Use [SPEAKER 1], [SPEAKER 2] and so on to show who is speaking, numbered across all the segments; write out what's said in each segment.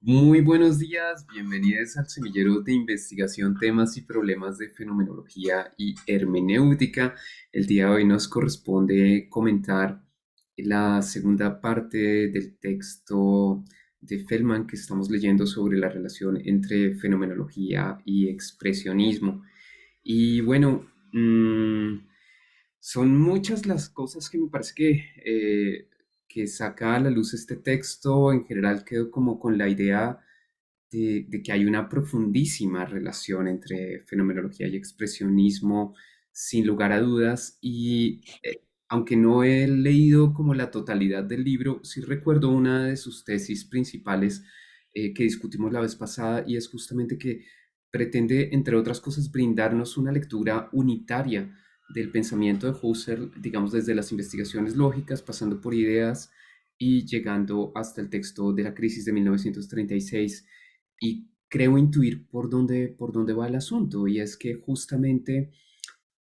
[SPEAKER 1] Muy buenos días, bienvenidos al semillero de investigación, temas y problemas de fenomenología y hermenéutica. El día de hoy nos corresponde comentar la segunda parte del texto de Feldman que estamos leyendo sobre la relación entre fenomenología y expresionismo. Y bueno, son muchas las cosas que me parece que saca a la luz este texto. En general quedo como con la idea de que hay una profundísima relación entre fenomenología y expresionismo, sin lugar a dudas, y aunque no he leído como la totalidad del libro, sí recuerdo una de sus tesis principales que discutimos la vez pasada, y es justamente que pretende, entre otras cosas, brindarnos una lectura unitaria del pensamiento de Husserl, digamos, desde las investigaciones lógicas, pasando por ideas y llegando hasta el texto de la crisis de 1936. Y creo intuir por dónde va el asunto, y es que justamente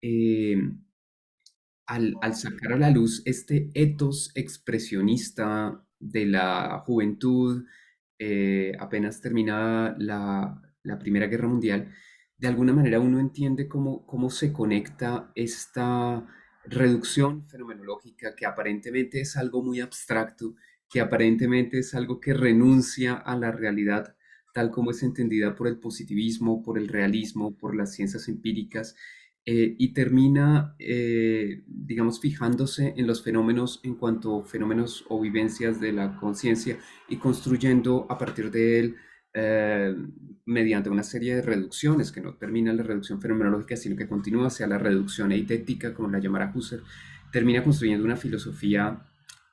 [SPEAKER 1] eh, al sacar a la luz este etos expresionista de la juventud, apenas terminada la Primera Guerra Mundial, de alguna manera uno entiende cómo se conecta esta reducción fenomenológica, que aparentemente es algo muy abstracto, que aparentemente es algo que renuncia a la realidad tal como es entendida por el positivismo, por el realismo, por las ciencias empíricas, y termina, digamos, fijándose en los fenómenos en cuanto fenómenos o vivencias de la conciencia, y construyendo a partir de él, eh, mediante una serie de reducciones, que no termina en la reducción fenomenológica, sino que continúa hacia la reducción eitética, como la llamará Husserl, termina construyendo una filosofía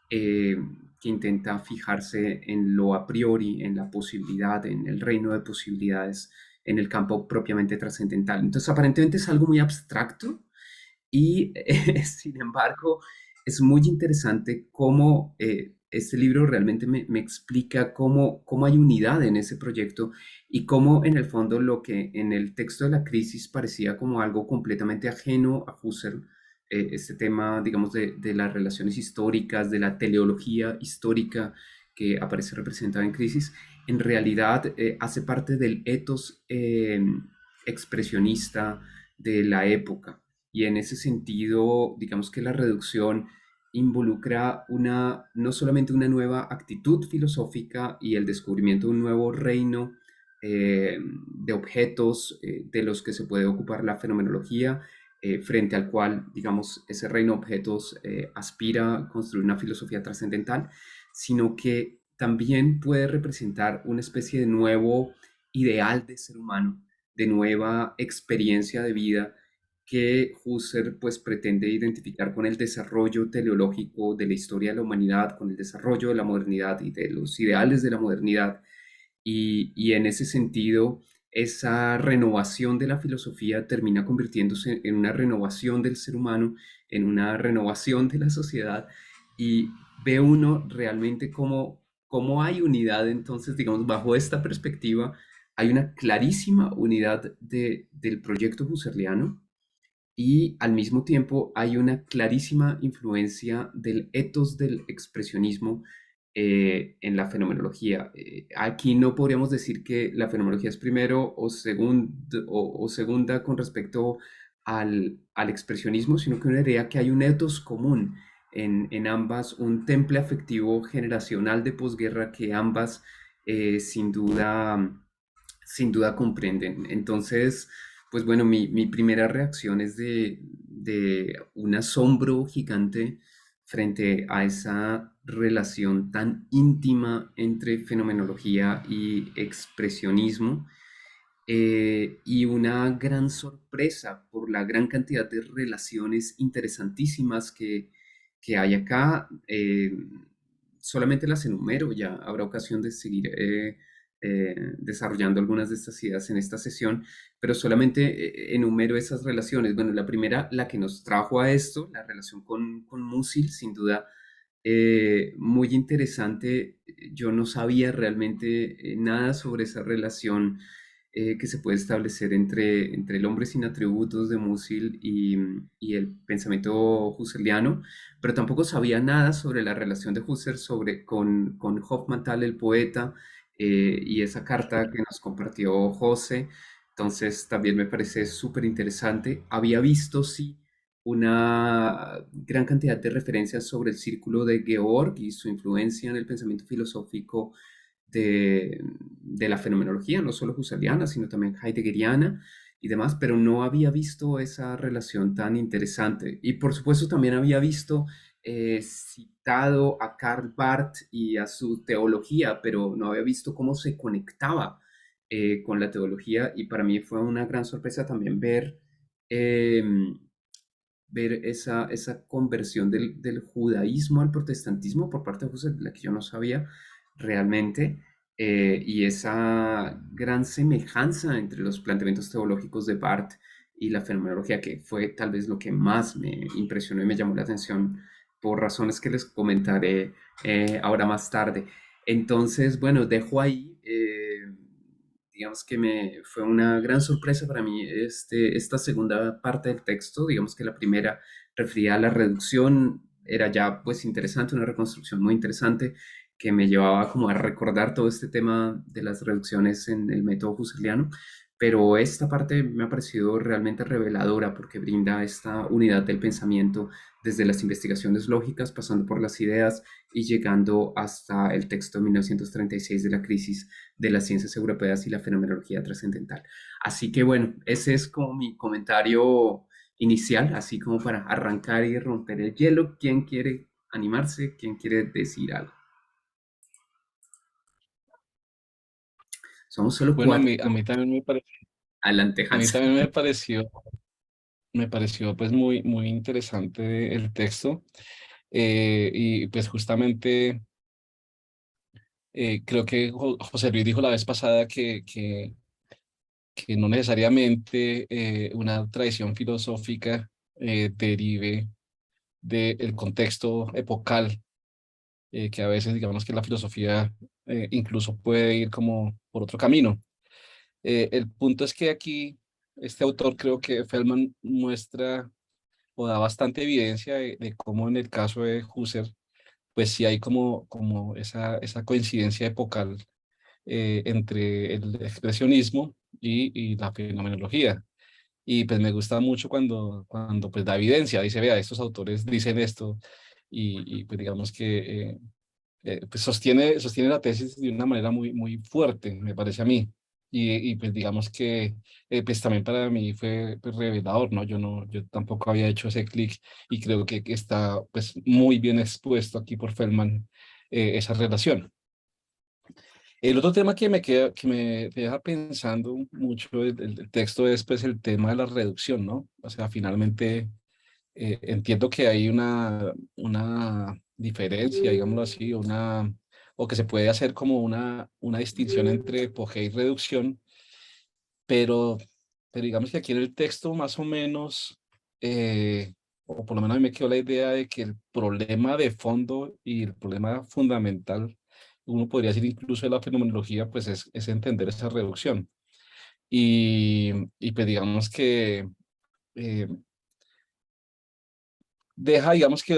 [SPEAKER 1] eh, que intenta fijarse en lo a priori, en la posibilidad, en el reino de posibilidades, en el campo propiamente trascendental. Entonces, aparentemente es algo muy abstracto, y sin embargo es muy interesante cómo este libro realmente me explica cómo hay unidad en ese proyecto, y cómo en el fondo lo que en el texto de la crisis parecía como algo completamente ajeno a Husserl, este tema, digamos, de las relaciones históricas, de la teleología histórica que aparece representada en crisis, en realidad hace parte del ethos expresionista de la época. Y en ese sentido, digamos que la reducción involucra no solamente una nueva actitud filosófica y el descubrimiento de un nuevo reino de objetos de los que se puede ocupar la fenomenología, frente al cual, digamos, ese reino de objetos aspira a construir una filosofía trascendental, sino que también puede representar una especie de nuevo ideal de ser humano, de nueva experiencia de vida, que Husserl pues pretende identificar con el desarrollo teleológico de la historia de la humanidad, con el desarrollo de la modernidad y de los ideales de la modernidad. Y en ese sentido, esa renovación de la filosofía termina convirtiéndose en una renovación del ser humano, en una renovación de la sociedad, y ve uno realmente cómo hay unidad. Entonces, digamos, bajo esta perspectiva, hay una clarísima unidad del proyecto husserliano, y al mismo tiempo hay una clarísima influencia del ethos del expresionismo en la fenomenología. Aquí no podríamos decir que la fenomenología es primero o segunda con respecto al expresionismo, sino que uno diría que hay un ethos común en ambas, un temple afectivo generacional de posguerra que ambas sin duda comprenden. Entonces, pues bueno, mi primera reacción es de un asombro gigante frente a esa relación tan íntima entre fenomenología y expresionismo, y una gran sorpresa por la gran cantidad de relaciones interesantísimas que hay acá. Solamente las enumero, ya habrá ocasión de seguir desarrollando algunas de estas ideas en esta sesión, pero solamente enumero esas relaciones. Bueno, la primera, la que nos trajo a esto, la relación con Musil, sin duda muy interesante. Yo no sabía realmente nada sobre esa relación que se puede establecer entre el hombre sin atributos de Musil y el pensamiento husserliano, pero tampoco sabía nada sobre la relación de Husserl con Hofmannsthal, el poeta, y esa carta que nos compartió José, entonces también me parece súper interesante. Había visto, sí, una gran cantidad de referencias sobre el círculo de Georg y su influencia en el pensamiento filosófico de la fenomenología, no solo husserliana, sino también heideggeriana y demás, pero no había visto esa relación tan interesante. Y por supuesto también había visto citado a Karl Barth y a su teología, pero no había visto cómo se conectaba con la teología y para mí fue una gran sorpresa también eh, ver esa conversión del judaísmo al protestantismo por parte de Husserl, la que yo no sabía realmente, y esa gran semejanza entre los planteamientos teológicos de Barth y la fenomenología, que fue tal vez lo que más me impresionó y me llamó la atención por razones que les comentaré ahora más tarde. Entonces, bueno, dejo ahí. Digamos que fue una gran sorpresa para mí esta segunda parte del texto. Digamos que la primera refería a la reducción, era ya pues interesante, una reconstrucción muy interesante que me llevaba como a recordar todo este tema de las reducciones en el método husserliano, pero esta parte me ha parecido realmente reveladora porque brinda esta unidad del pensamiento desde las investigaciones lógicas, pasando por las ideas y llegando hasta el texto de 1936 de la crisis de las ciencias europeas y la fenomenología trascendental. Así que bueno, ese es como mi comentario inicial, así como para arrancar y romper el hielo. ¿Quién quiere animarse? ¿Quién quiere decir algo? Somos solo
[SPEAKER 2] Bueno,
[SPEAKER 1] cuatro.
[SPEAKER 2] a mí también me pareció,
[SPEAKER 1] Adelante,
[SPEAKER 2] a mí
[SPEAKER 1] Hans.
[SPEAKER 2] también me pareció pues muy, muy interesante el texto. Y pues justamente creo que José Luis dijo la vez pasada que no necesariamente una tradición filosófica derive del contexto epocal, que a veces digamos que la filosofía incluso puede ir como por otro camino. El punto es que aquí este autor, creo que Feldman, muestra o da bastante evidencia de cómo en el caso de Husserl, pues sí hay como esa coincidencia epocal entre el expresionismo y la fenomenología. Y pues me gusta mucho cuando pues da evidencia, dice, vea, estos autores dicen esto, y pues digamos que pues sostiene la tesis de una manera muy, muy fuerte, me parece a mí. Y pues digamos que pues también para mí fue pues, revelador, ¿no? Yo tampoco había hecho ese clic y creo que está pues muy bien expuesto aquí por Feldman esa relación. El otro tema que me deja pensando mucho el texto es pues el tema de la reducción, ¿no? O sea, finalmente entiendo que hay una diferencia, digámoslo así, o que se puede hacer como una distinción entre apogeo y reducción, pero, pero digamos que aquí en el texto más o menos, o por lo menos a mí me quedó la idea de que el problema de fondo y el problema fundamental, uno podría decir incluso de la fenomenología, pues es entender esa reducción. Y pues digamos que eh, deja, digamos que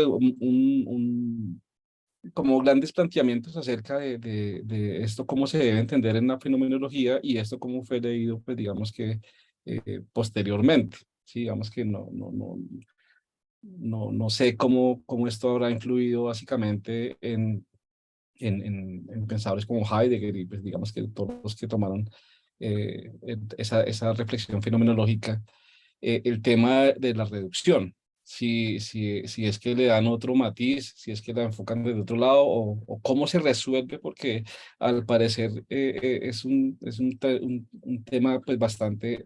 [SPEAKER 2] como grandes planteamientos acerca de esto, cómo se debe entender en la fenomenología y esto cómo fue leído, pues digamos que posteriormente. Sí, digamos que no sé cómo esto habrá influido básicamente en pensadores como Heidegger y pues digamos que todos los que tomaron esa reflexión fenomenológica, el tema de la reducción, si es que le dan otro matiz, si es que la enfocan desde otro lado o cómo se resuelve, porque al parecer es un tema pues bastante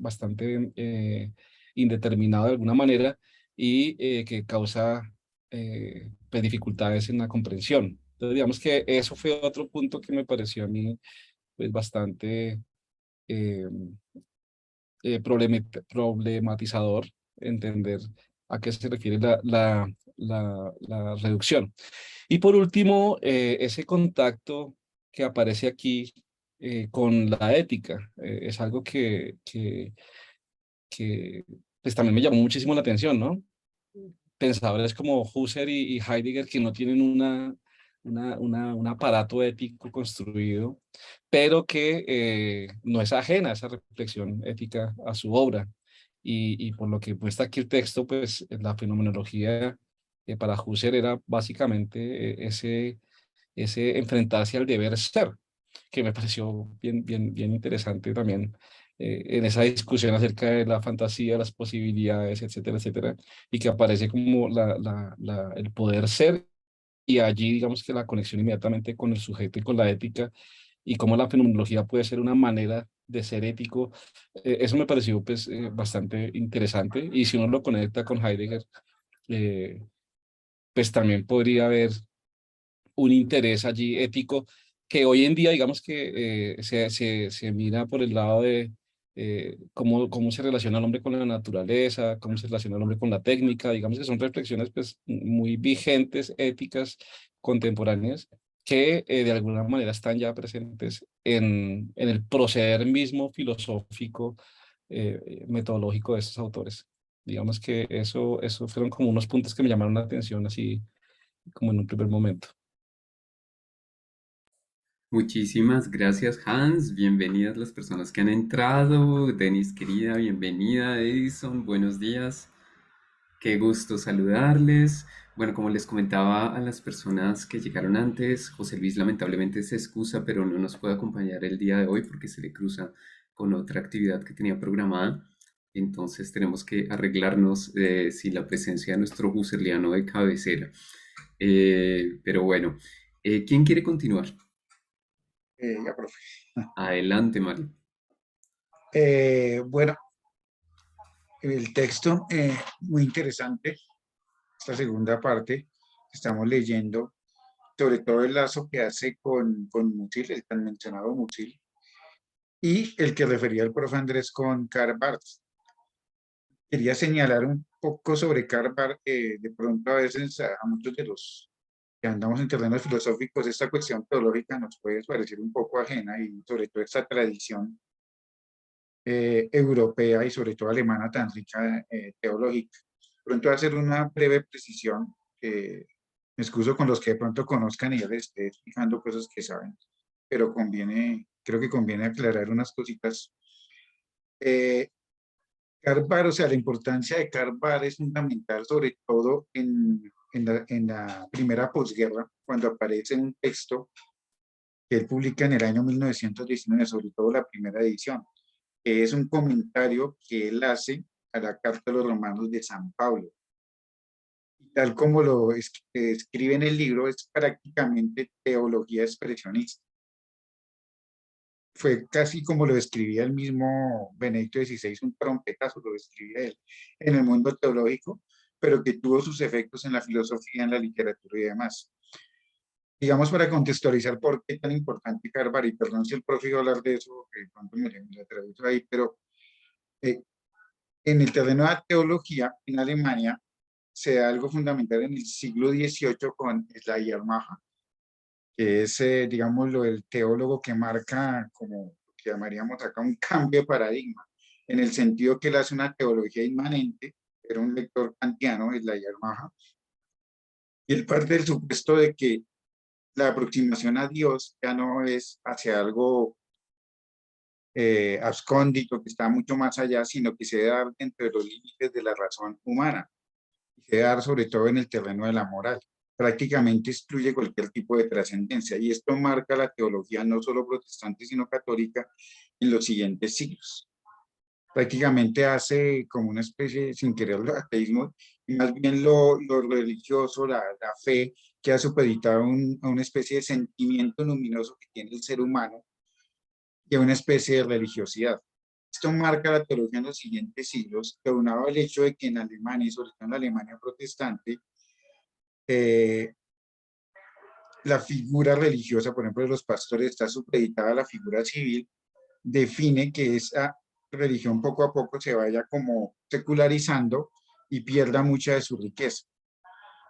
[SPEAKER 2] indeterminado de alguna manera y que causa pues, dificultades en la comprensión. Entonces, digamos que eso fue otro punto que me pareció a mí pues bastante eh, problematizador, entender a qué se refiere la reducción. Y por último, ese contacto que aparece aquí con la ética, es algo que pues también me llamó muchísimo la atención, ¿no? Pensadores como Husserl y Heidegger que no tienen un aparato ético construido, pero que no es ajena a esa reflexión ética a su obra. Y por lo que muestra aquí el texto, pues la fenomenología para Husserl era básicamente ese enfrentarse al deber ser, que me pareció bien interesante también en esa discusión acerca de la fantasía, las posibilidades, etcétera, etcétera, y que aparece como el poder ser, y allí digamos que la conexión inmediatamente con el sujeto y con la ética, y cómo la fenomenología puede ser una manera de ser ético. Eso me pareció pues bastante interesante, y si uno lo conecta con Heidegger, eh, pues también podría haber un interés allí ético que hoy en día, digamos que se mira por el lado de cómo se relaciona el hombre con la naturaleza, cómo se relaciona el hombre con la técnica, digamos que son reflexiones pues muy vigentes, éticas, contemporáneas, que de alguna manera están ya presentes en el proceder mismo filosófico, metodológico de estos autores. Digamos que eso fueron como unos puntos que me llamaron la atención así como en un primer momento.
[SPEAKER 1] Muchísimas gracias, Hans. Bienvenidas las personas que han entrado. Denis, querida, bienvenida. Edison, buenos días. Qué gusto saludarles. Bueno, como les comentaba a las personas que llegaron antes, José Luis lamentablemente se excusa, pero no nos puede acompañar el día de hoy porque se le cruza con otra actividad que tenía programada. Entonces tenemos que arreglarnos sin la presencia de nuestro husserliano de cabecera. Pero bueno, ¿quién quiere continuar?
[SPEAKER 3] Ya, profe.
[SPEAKER 1] Adelante, Mario.
[SPEAKER 3] Bueno, el texto muy interesante, esta segunda parte que estamos leyendo, sobre todo el lazo que hace con Musil, el tan mencionado Musil, y el que refería el profe Andrés con Karl Barth. Quería señalar un poco sobre Karl Barth, de pronto a veces a muchos de los que andamos en terrenos filosóficos, esta cuestión teológica nos puede parecer un poco ajena y sobre todo esta tradición europea y sobre todo alemana tan rica teológica. Pronto voy a hacer una breve precisión, me excuso con los que de pronto conozcan y ya les esté explicando cosas que saben, pero creo que conviene aclarar unas cositas. Eh, Karl, o sea, la importancia de Karl es fundamental, sobre todo en la primera posguerra, cuando aparece un texto que él publica en el año 1919, sobre todo la primera edición, que es un comentario que él hace a la Carta de los Romanos de San Pablo. Tal como escribe en el libro, es prácticamente teología expresionista. Fue casi como lo describía el mismo Benedicto XVI, un trompetazo lo describía él en el mundo teológico, pero que tuvo sus efectos en la filosofía, en la literatura y demás. Digamos, para contextualizar por qué tan importante Carvar, y perdón si el profe iba a hablar de eso, que pronto me tradujo ahí, pero eh, en el terreno de la teología, en Alemania, se da algo fundamental en el siglo XVIII con Schleiermacher, que es, digámoslo, el teólogo que marca, como lo que llamaríamos acá, un cambio de paradigma, en el sentido que él hace una teología inmanente, era un lector kantiano, Schleiermacher, y él parte del supuesto de que la aproximación a Dios ya no es hacia algo abscóndito, que está mucho más allá, sino que se debe dar dentro de los límites de la razón humana, y se debe dar sobre todo en el terreno de la moral. Prácticamente excluye cualquier tipo de trascendencia, y esto marca la teología no solo protestante, sino católica en los siguientes siglos. Prácticamente hace como una especie, sin querer, de ateísmo, y más bien lo religioso, la fe, que ha supeditado a una especie de sentimiento luminoso que tiene el ser humano y a una especie de religiosidad. Esto marca la teología en los siguientes siglos, aunado al hecho de que en Alemania, y sobre todo en la Alemania protestante, eh, la figura religiosa, por ejemplo, de los pastores, está supeditada a la figura civil, define que esa religión poco a poco se vaya como secularizando y pierda mucha de su riqueza.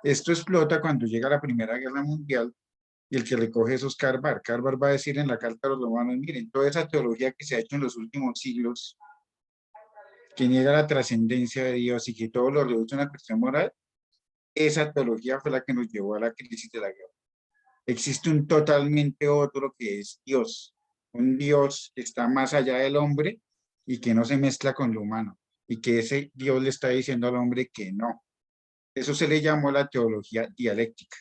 [SPEAKER 3] Esto explota cuando llega la Primera Guerra Mundial, y el que recoge eso es Carvar. Carvar va a decir en la Carta a los Romanos, miren, toda esa teología que se ha hecho en los últimos siglos, que niega la trascendencia de Dios y que todo lo reduce a una cuestión moral, esa teología fue la que nos llevó a la crisis de la guerra. Existe un totalmente otro que es Dios, un Dios que está más allá del hombre y que no se mezcla con lo humano, y que ese Dios le está diciendo al hombre que no. Eso se le llamó la teología dialéctica.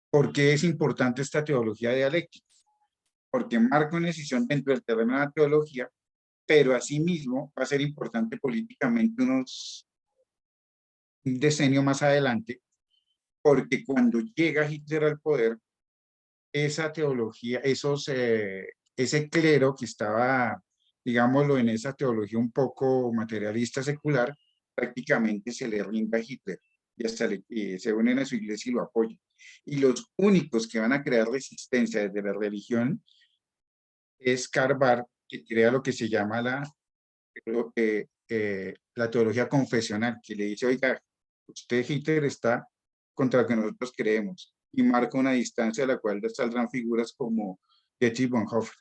[SPEAKER 3] ¿Por qué es importante esta teología dialéctica? Porque marca una decisión dentro del terreno de la teología, pero asimismo va a ser importante políticamente un decenio más adelante, porque cuando llega Hitler al poder, esa teología, ese clero que estaba, digámoslo, en esa teología un poco materialista secular, prácticamente se le rinda a Hitler y hasta se unen a su iglesia y lo apoyan. Y los únicos que van a crear resistencia desde la religión es Karl Barth, que crea lo que se llama la teología confesional, que le dice, oiga, usted Hitler está contra lo que nosotros creemos, y marca una distancia a la cual saldrán figuras como Dietrich Bonhoeffer.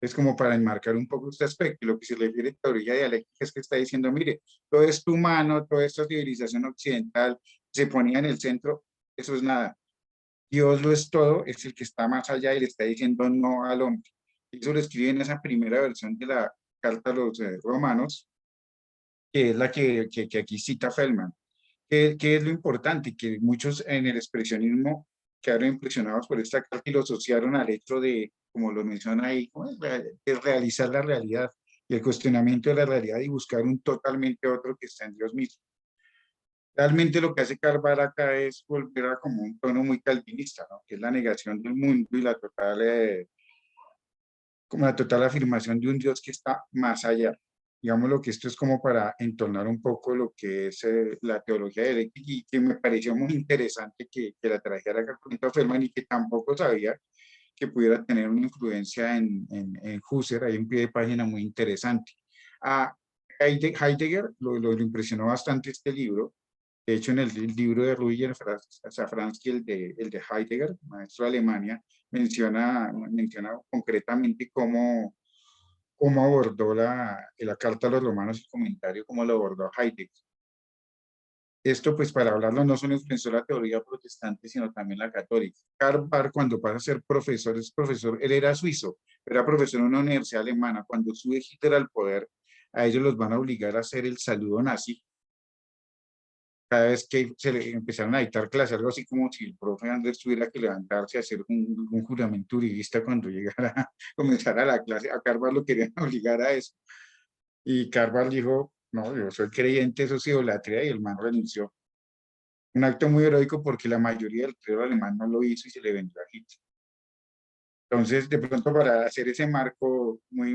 [SPEAKER 3] Es como para enmarcar un poco este aspecto. Y lo que se refiere a teoría dialéctica es que está diciendo, mire, todo esto humano, toda esta civilización occidental se ponía en el centro, eso es nada. Dios lo es todo, es el que está más allá y le está diciendo no al hombre. Eso lo escribe en esa primera versión de la carta a los romanos, que es la que aquí cita Feldman. ¿Qué es lo importante? Que muchos en el expresionismo quedaron impresionados por esta carta y lo asociaron al hecho de, como lo menciona ahí, de realizar la realidad y el cuestionamiento de la realidad y buscar un totalmente otro que está en Dios mismo. Realmente lo que hace Carvar acá es volver a como un tono muy calvinista, ¿no? Que es la negación del mundo y como la total afirmación de un Dios que está más allá. Digamos lo que esto es como para entonar un poco lo que es la teología dialéctica, y que me pareció muy interesante que la trajera acá con Feldman, y que tampoco sabía que pudiera tener una influencia en Husserl. Hay un pie de página muy interesante. A Heidegger lo impresionó bastante este libro. De hecho, en el libro de Ruyer Safransky, el de Heidegger, maestro de Alemania, menciona concretamente cómo abordó la carta a los romanos y comentario, cómo lo abordó Heidegger. Esto, pues, para hablarlo, no solo influenció la teoría protestante, sino también la católica. Karl Barth, cuando pasa a ser profesor, es profesor, él era suizo, era profesor en una universidad alemana. Cuando sube Hitler al poder, a ellos los van a obligar a hacer el saludo nazi. Cada vez que se le empezaron a dictar clases, algo así como si el profe Andrés tuviera que levantarse a hacer un juramento uribista cuando llegara a comenzar a la clase. A Karl Barth lo querían obligar a eso. Y Karl Barth dijo, no, yo soy creyente, eso es idolatría, y el man renunció. Un acto muy heroico, porque la mayoría del clero alemán no lo hizo y se le vendió a Hitler. Entonces, de pronto, para hacer ese marco muy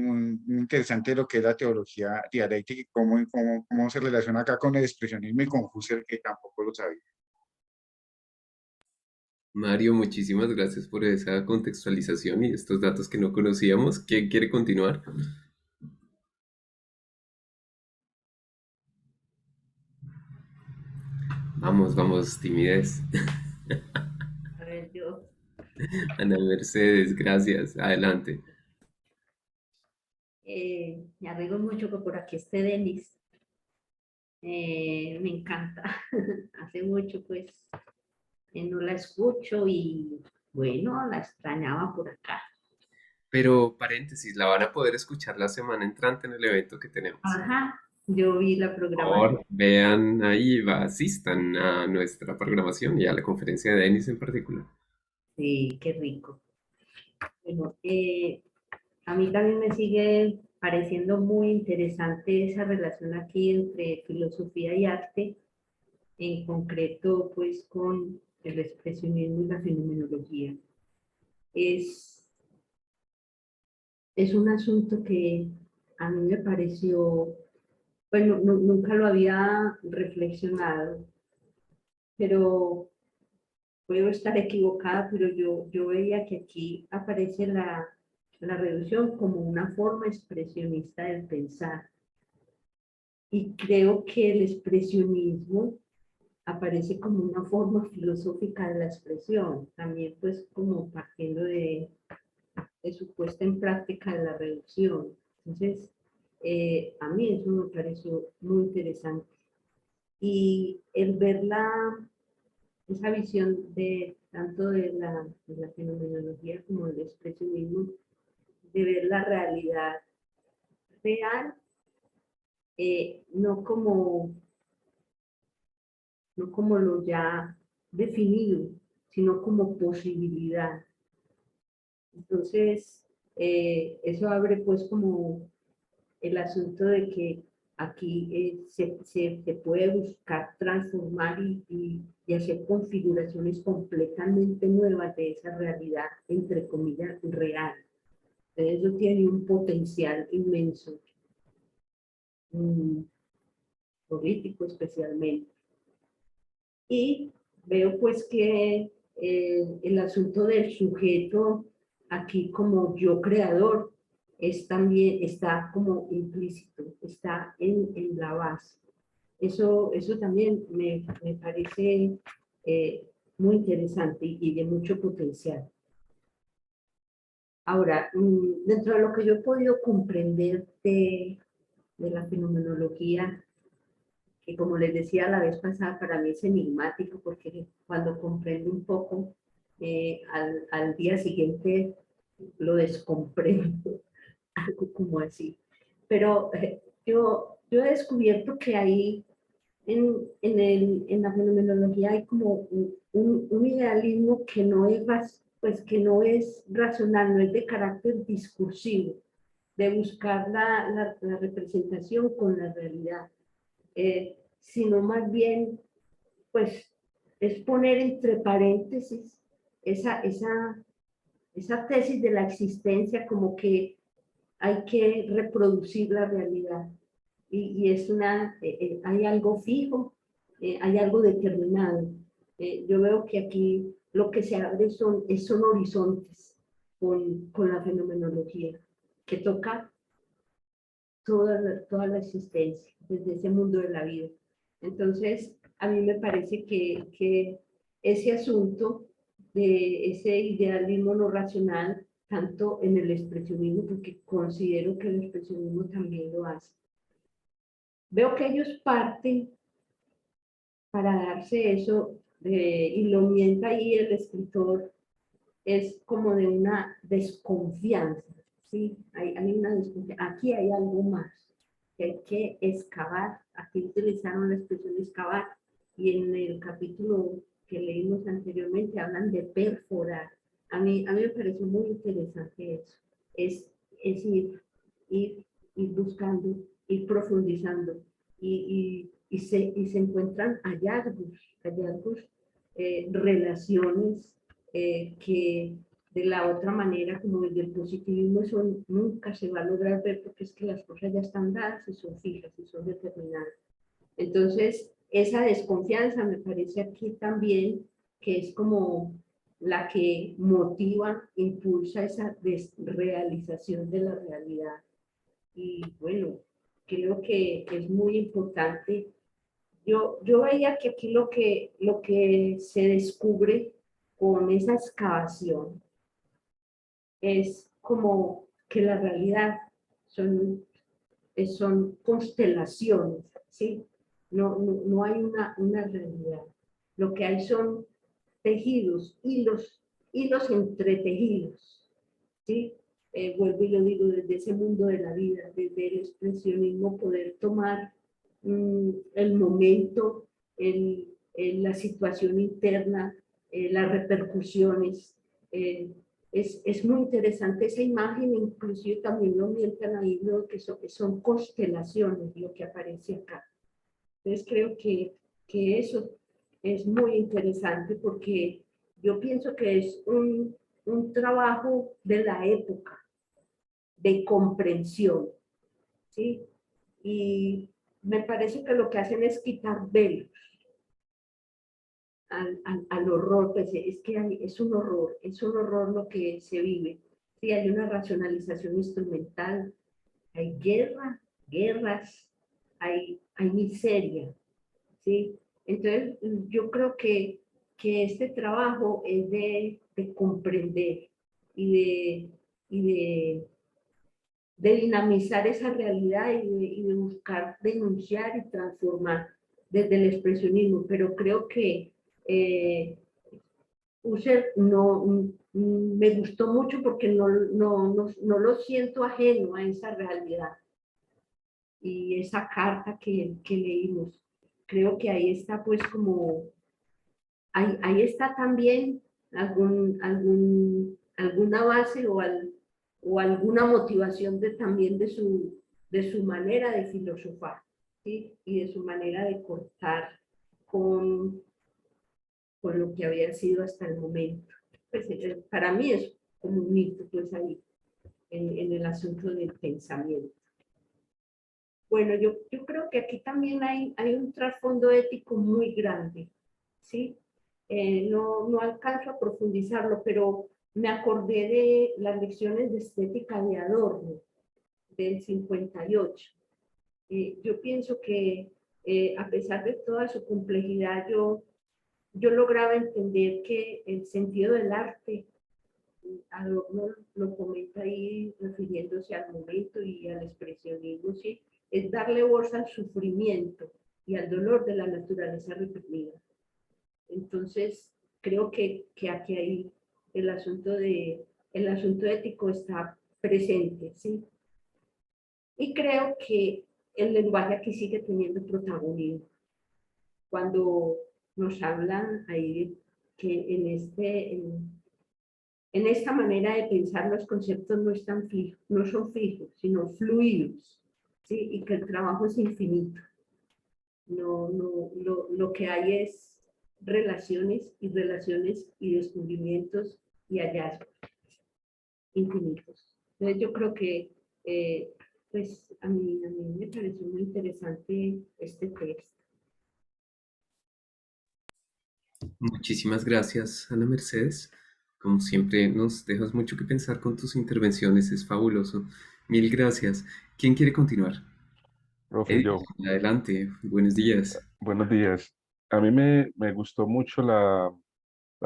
[SPEAKER 3] interesante de lo que es la teología dialéctica y cómo se relaciona acá con el expresionismo y con Husserl, que tampoco lo sabía.
[SPEAKER 1] Mario, muchísimas gracias por esa contextualización y estos datos que no conocíamos. ¿Quién quiere continuar? Vamos, vamos, timidez.
[SPEAKER 4] A ver, yo
[SPEAKER 1] Ana Mercedes, gracias. Adelante.
[SPEAKER 4] me alegro mucho que por aquí esté Denis. Me encanta. Hace mucho pues no la escucho y bueno, la extrañaba por acá.
[SPEAKER 1] Pero paréntesis, la van a poder escuchar la semana entrante en el evento que tenemos.
[SPEAKER 4] Ajá, yo vi la programación.
[SPEAKER 1] Por vean ahí, asistan a nuestra programación y a la conferencia de Denis en particular.
[SPEAKER 4] Sí, qué rico. Bueno, a mí también me sigue pareciendo muy interesante esa relación aquí entre filosofía y arte, en concreto pues con el expresionismo y la fenomenología. Es, es un asunto que a mí me pareció, bueno, nunca lo había reflexionado, pero puedo estar equivocada, pero yo veía que aquí aparece la reducción como una forma expresionista del pensar. Y creo que el expresionismo aparece como una forma filosófica de la expresión, también pues como partiendo de su puesta en práctica de la reducción. Entonces, a mí eso me pareció muy interesante. Y el ver esa visión tanto de la fenomenología como del expresionismo, de ver la realidad real, no como, no como lo ya definido, sino como posibilidad. Entonces, eso abre pues como el asunto de que aquí se puede buscar transformar y hacer configuraciones completamente nuevas de esa realidad, entre comillas, real. Entonces, eso tiene un potencial inmenso, político especialmente. Y veo pues que el asunto del sujeto aquí como yo creador también está como implícito, está en la base. Eso también me parece muy interesante y de mucho potencial. Ahora, dentro de lo que yo he podido comprender de la fenomenología, que como les decía la vez pasada, para mí es enigmático porque cuando comprendo un poco, al día siguiente lo descomprendo, algo como así. Pero yo he descubierto que ahí en la fenomenología hay como un idealismo que no es, pues, que no es racional, no es de carácter discursivo, de buscar la representación con la realidad. Sino más bien, pues, es poner entre paréntesis esa tesis de la existencia como que hay que reproducir la realidad. Y es hay algo fijo, hay algo determinado. Yo veo que aquí lo que se abre son horizontes con la fenomenología, que toca toda la existencia, desde ese mundo de la vida. Entonces, a mí me parece que ese asunto de ese idealismo no racional, tanto en el expresionismo, porque considero que el expresionismo también lo hace. Veo que ellos parten para darse eso, y lo mienta ahí el escritor, es como de una desconfianza, ¿sí? Hay una desconfianza, aquí hay algo más, que hay que excavar, aquí utilizaron la expresión excavar, y en el capítulo que leímos anteriormente hablan de perforar. A mí me pareció muy interesante eso, es ir buscando, ir profundizando, y se encuentran hallazgos, relaciones que de la otra manera, como desde el positivismo, eso nunca se va a lograr ver porque es que las cosas ya están dadas y son fijas y son determinadas. Entonces, esa desconfianza me parece aquí también que es como la que motiva, impulsa esa desrealización de la realidad. Y bueno, creo que es muy importante. Yo veía que aquí lo que se descubre con esa excavación es como que la realidad son constelaciones, ¿sí? No hay una realidad. Lo que hay son tejidos, hilos entretejidos, ¿sí? Vuelvo y lo digo, desde ese mundo de la vida, desde el expresionismo, poder tomar el momento, la situación interna, las repercusiones. Es muy interesante esa imagen, inclusive también lo mientan ahí, ¿no? Que son constelaciones lo que aparece acá. Entonces creo que eso es muy interesante porque yo pienso que es un trabajo de la época, de comprensión, ¿sí? Y me parece que lo que hacen es quitar velos al horror, pues es que es un horror lo que se vive. Sí, hay una racionalización instrumental, hay guerras, hay miseria, ¿sí? Entonces, yo creo que este trabajo es de comprender y de dinamizar esa realidad y de buscar denunciar y transformar desde el expresionismo, pero creo que Husserl me gustó mucho porque no lo siento ajeno a esa realidad y esa carta que leímos. Creo que ahí está pues como, ahí está también alguna base o alguna motivación también de su manera de filosofar, ¿sí? Y de su manera de cortar con, con lo que había sido hasta el momento. Pues, para mí es como un hito pues ahí en el asunto del pensamiento. Bueno, yo creo que aquí también hay un trasfondo ético muy grande, ¿sí? No alcanzo a profundizarlo, pero me acordé de las lecciones de estética de Adorno, del 58. Yo pienso que a pesar de toda su complejidad, yo lograba entender que el sentido del arte, Adorno lo comenta ahí refiriéndose al momento y al expresionismo, ¿sí? Es darle voz al sufrimiento y al dolor de la naturaleza reprimida. Entonces, creo que aquí hay el asunto ético está presente, ¿sí? Y creo que el lenguaje aquí sigue teniendo protagonismo. Cuando nos hablan ahí que en esta manera de pensar los conceptos no están fijos, no son fijos, sino fluidos, ¿sí? Y que el trabajo es infinito. Lo que hay es relaciones y descubrimientos y hallazgos infinitos. Entonces yo creo que pues a mí me pareció muy interesante este texto.
[SPEAKER 1] Muchísimas gracias, Ana Mercedes. Como siempre, nos dejas mucho que pensar con tus intervenciones, es fabuloso. Mil gracias. ¿Quién quiere continuar?
[SPEAKER 5] Profe,
[SPEAKER 1] Eddie,
[SPEAKER 5] yo,
[SPEAKER 1] adelante, buenos días.
[SPEAKER 5] buenos días. A mí me gustó mucho la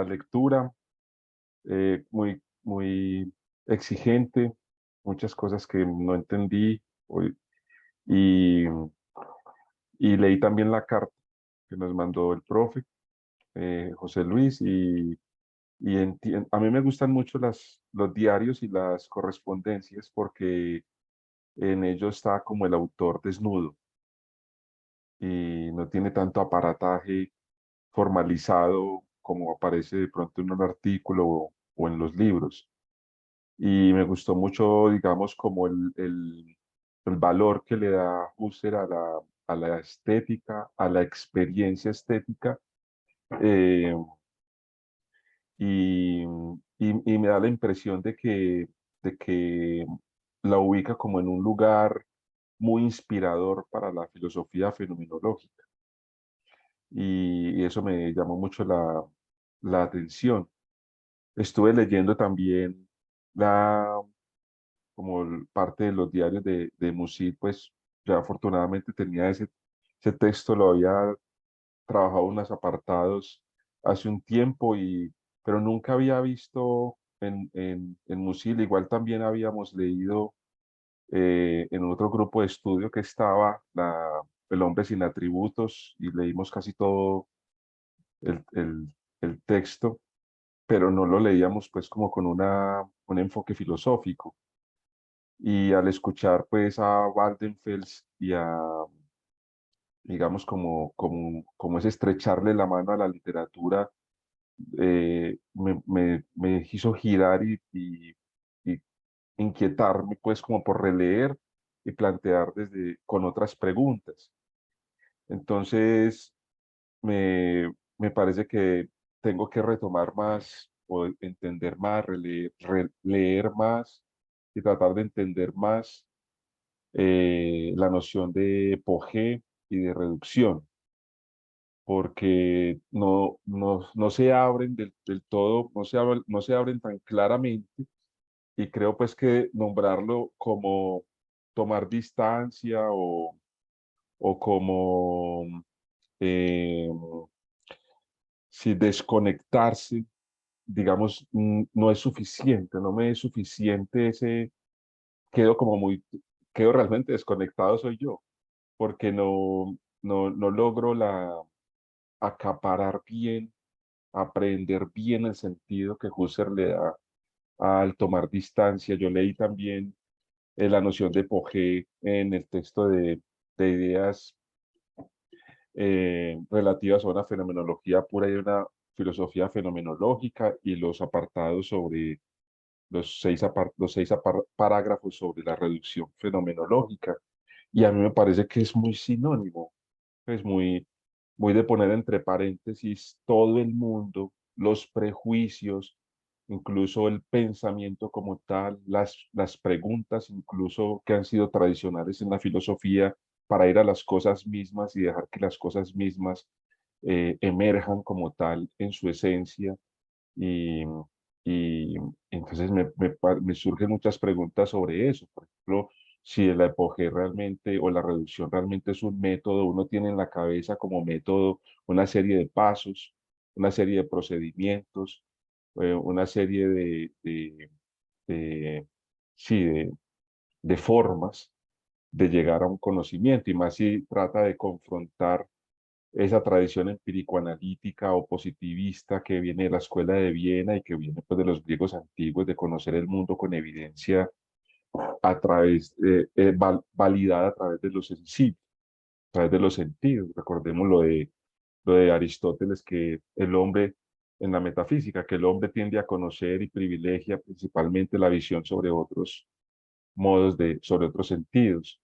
[SPEAKER 5] lectura, muy exigente, muchas cosas que no entendí y, y leí también la carta que nos mandó el profe José Luis a mí me gustan mucho los diarios y las correspondencias porque en ellos está como el autor desnudo y no tiene tanto aparataje formalizado como aparece de pronto en un artículo o en los libros. Y me gustó mucho, digamos, como el valor que le da Husserl a la estética, a la experiencia estética, eh, y, y me da la impresión de que la ubica como en un lugar muy inspirador para la filosofía fenomenológica. Y eso me llamó mucho la atención. Estuve leyendo también parte de los diarios de Musil, pues ya afortunadamente tenía ese texto, lo había trabajado unos apartados hace un tiempo, pero nunca había visto en Musil, igual también habíamos leído en otro grupo de estudio que estaba El hombre sin atributos y leímos casi todo el, el el texto, pero no lo leíamos pues como con un enfoque filosófico. Y al escuchar pues a Waldenfels y digamos, como es estrecharle la mano a la literatura, me hizo girar y inquietarme pues como por releer y plantear con otras preguntas. Entonces, me parece que tengo que retomar más o entender más, leer más y tratar de entender más la noción de epoge y de reducción, porque no se abren del todo, no se abren tan claramente y creo pues que nombrarlo como tomar distancia o como eh, si desconectarse, digamos, no es suficiente, no me es suficiente quedo como quedo realmente desconectado soy yo, porque no logro acaparar bien aprender bien el sentido que Husserl le da al tomar distancia. Yo leí también la noción de Pogé en el texto de ideas relativas a una fenomenología pura y una filosofía fenomenológica, y los apartados sobre los seis parágrafos sobre la reducción fenomenológica. Y a mí me parece que es muy sinónimo, es muy de poner entre paréntesis todo el mundo, los prejuicios, incluso el pensamiento como tal, las preguntas incluso que han sido tradicionales en la filosofía, para ir a las cosas mismas y dejar que las cosas mismas emerjan como tal en su esencia. Y, y entonces me surgen muchas preguntas sobre eso. Por ejemplo, si el apogeo realmente o la reducción realmente es un método. Uno tiene en la cabeza como método una serie de pasos, una serie de procedimientos, una serie de, sí, de formas de llegar a un conocimiento, y más si trata de confrontar esa tradición empírico-analítica o positivista que viene de la escuela de Viena y que viene pues, de los griegos antiguos, de conocer el mundo con evidencia a través, validada a través de los sensibles, a través de los sentidos. Recordemos lo de Aristóteles, que el hombre, en la metafísica, que el hombre tiende a conocer y privilegia principalmente la visión sobre otros modos sobre otros sentidos.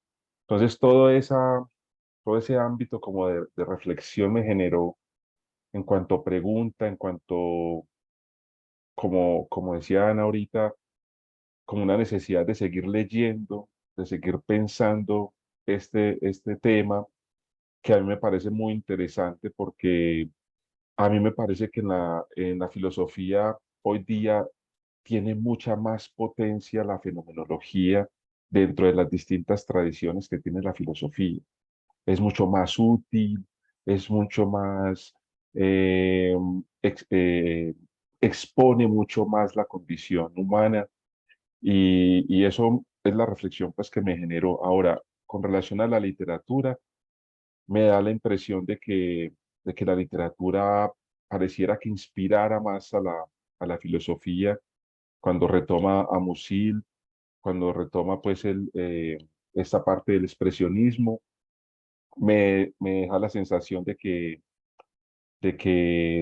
[SPEAKER 5] Entonces, todo ese ámbito como de reflexión me generó, en cuanto a pregunta, en cuanto, como decía Ana ahorita, como una necesidad de seguir leyendo, de seguir pensando este tema, que a mí me parece muy interesante, porque a mí me parece que en la filosofía hoy día tiene mucha más potencia la fenomenología dentro de las distintas tradiciones que tiene la filosofía. Es mucho más útil, es mucho más, eh, ex- eh, expone mucho más la condición humana, y eso es la reflexión pues que me generó. Ahora, con relación a la literatura, me da la impresión de que la literatura pareciera que inspirara más a la filosofía cuando retoma a Musil, cuando retoma pues esta parte del expresionismo. Me deja la sensación de que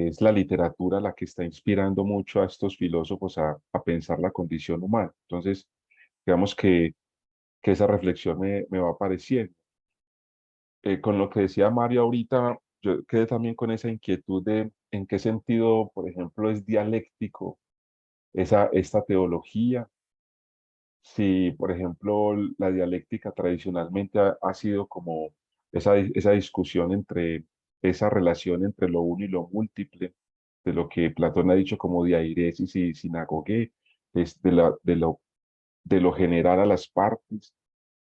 [SPEAKER 5] es la literatura la que está inspirando mucho a estos filósofos a pensar la condición humana. Entonces, digamos que esa reflexión me va apareciendo. Con lo que decía Mario ahorita, yo quedé también con esa inquietud de en qué sentido, por ejemplo, es dialéctico esta teología. Si, por ejemplo, la dialéctica tradicionalmente ha sido como esa discusión entre esa relación entre lo uno y lo múltiple, de lo que Platón ha dicho como diairesis y sinagoge, es de lo general a las partes,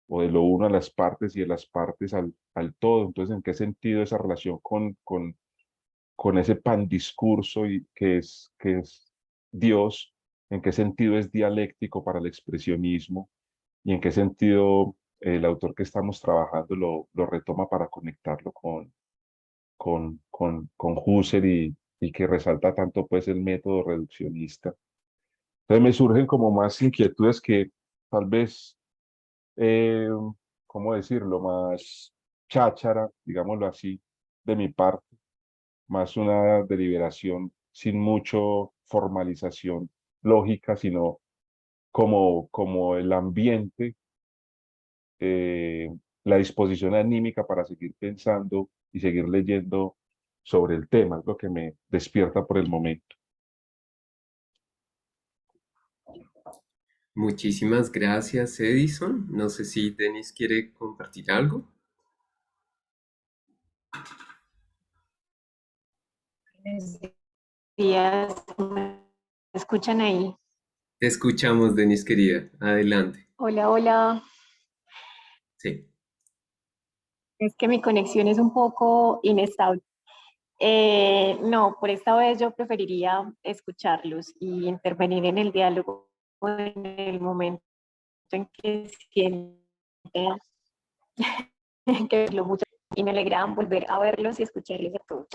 [SPEAKER 5] o de lo uno a las partes y de las partes al todo. Entonces, ¿en qué sentido esa relación con ese pan discurso y que es Dios? ¿En qué sentido es dialéctico para el expresionismo? ¿Y en qué sentido el autor que estamos trabajando lo retoma para conectarlo con Husserl, y que resalta tanto pues el método reduccionista? Entonces me surgen como más inquietudes que tal vez, eh, ¿cómo decirlo? Más cháchara, digámoslo así, de mi parte, más una deliberación sin mucho formalización lógica, sino como el ambiente, eh, la disposición anímica para seguir pensando y seguir leyendo sobre el tema, es lo que me despierta por el momento.
[SPEAKER 1] Muchísimas gracias, Edison. No sé si Denis quiere compartir algo.
[SPEAKER 6] Buenos días, ¿me escuchan ahí?
[SPEAKER 1] Te escuchamos, Denis, querida. Adelante.
[SPEAKER 6] Hola, hola.
[SPEAKER 1] Sí.
[SPEAKER 6] Es que mi conexión es un poco inestable. No, por esta vez yo preferiría escucharlos y intervenir en el diálogo en el momento en que sienta que lo mucho, y me alegra volver a verlos y escucharles a todos.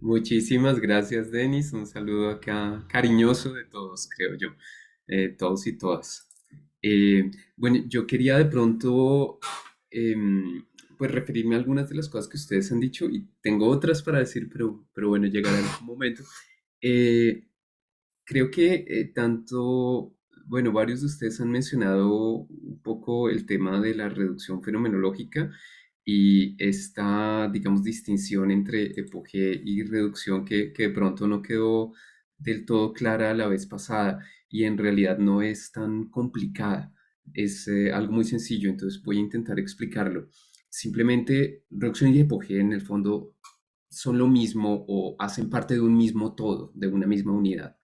[SPEAKER 1] Muchísimas gracias, Denis. Un saludo acá cariñoso de todos, creo yo, todos y todas. Bueno, yo quería de pronto em, pues referirme a algunas de las cosas que ustedes han dicho y tengo otras para decir, pero bueno, llegará en un momento. Eh, Creo que bueno, varios de ustedes han mencionado un poco el tema de la reducción fenomenológica y esta, digamos, distinción entre epogé y reducción que de pronto no quedó del todo clara la vez pasada y en realidad no es tan complicada. Es algo muy sencillo, entonces voy a intentar explicarlo. Simplemente, reducción y epogé en el fondo son lo mismo o hacen parte de un mismo todo, de una misma unidad.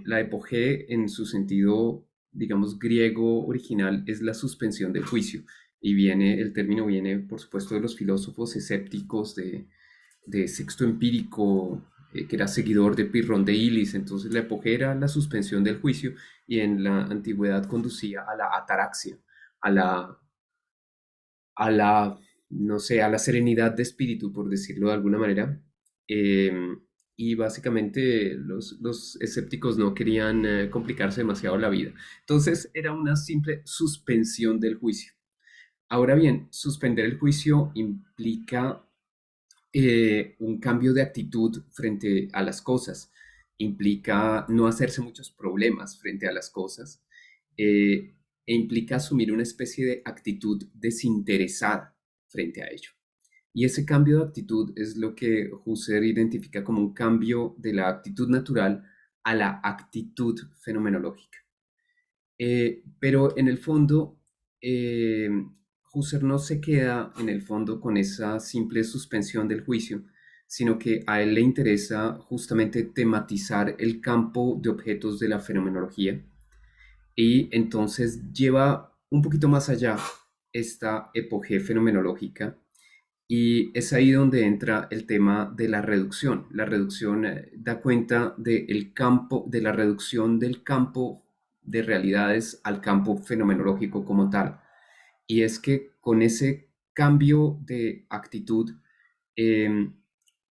[SPEAKER 1] La epogé en su sentido, digamos, griego original es la suspensión del juicio y el término viene, por supuesto, de los filósofos escépticos de Sexto Empírico, que era seguidor de Pirrón de Ilis. Entonces la epogé era la suspensión del juicio y en la antigüedad conducía a la ataraxia, a la, no sé, a la serenidad de espíritu, por decirlo de alguna manera. Y básicamente los escépticos no querían complicarse demasiado la vida. Entonces era una simple suspensión del juicio. Ahora bien, suspender el juicio implica un cambio de actitud frente a las cosas, implica no hacerse muchos problemas frente a las cosas, eh, e implica asumir una especie de actitud desinteresada frente a ello. Y ese cambio de actitud es lo que Husserl identifica como un cambio de la actitud natural a la actitud fenomenológica. Pero en el fondo, eh, Husserl no se queda en el fondo con esa simple suspensión del juicio, sino que a él le interesa justamente tematizar el campo de objetos de la fenomenología y entonces lleva un poquito más allá esta epogé fenomenológica y es ahí donde entra el tema de la reducción. La reducción da cuenta del campo, de la reducción del campo de realidades al campo fenomenológico como tal. Y es que con ese cambio de actitud eh,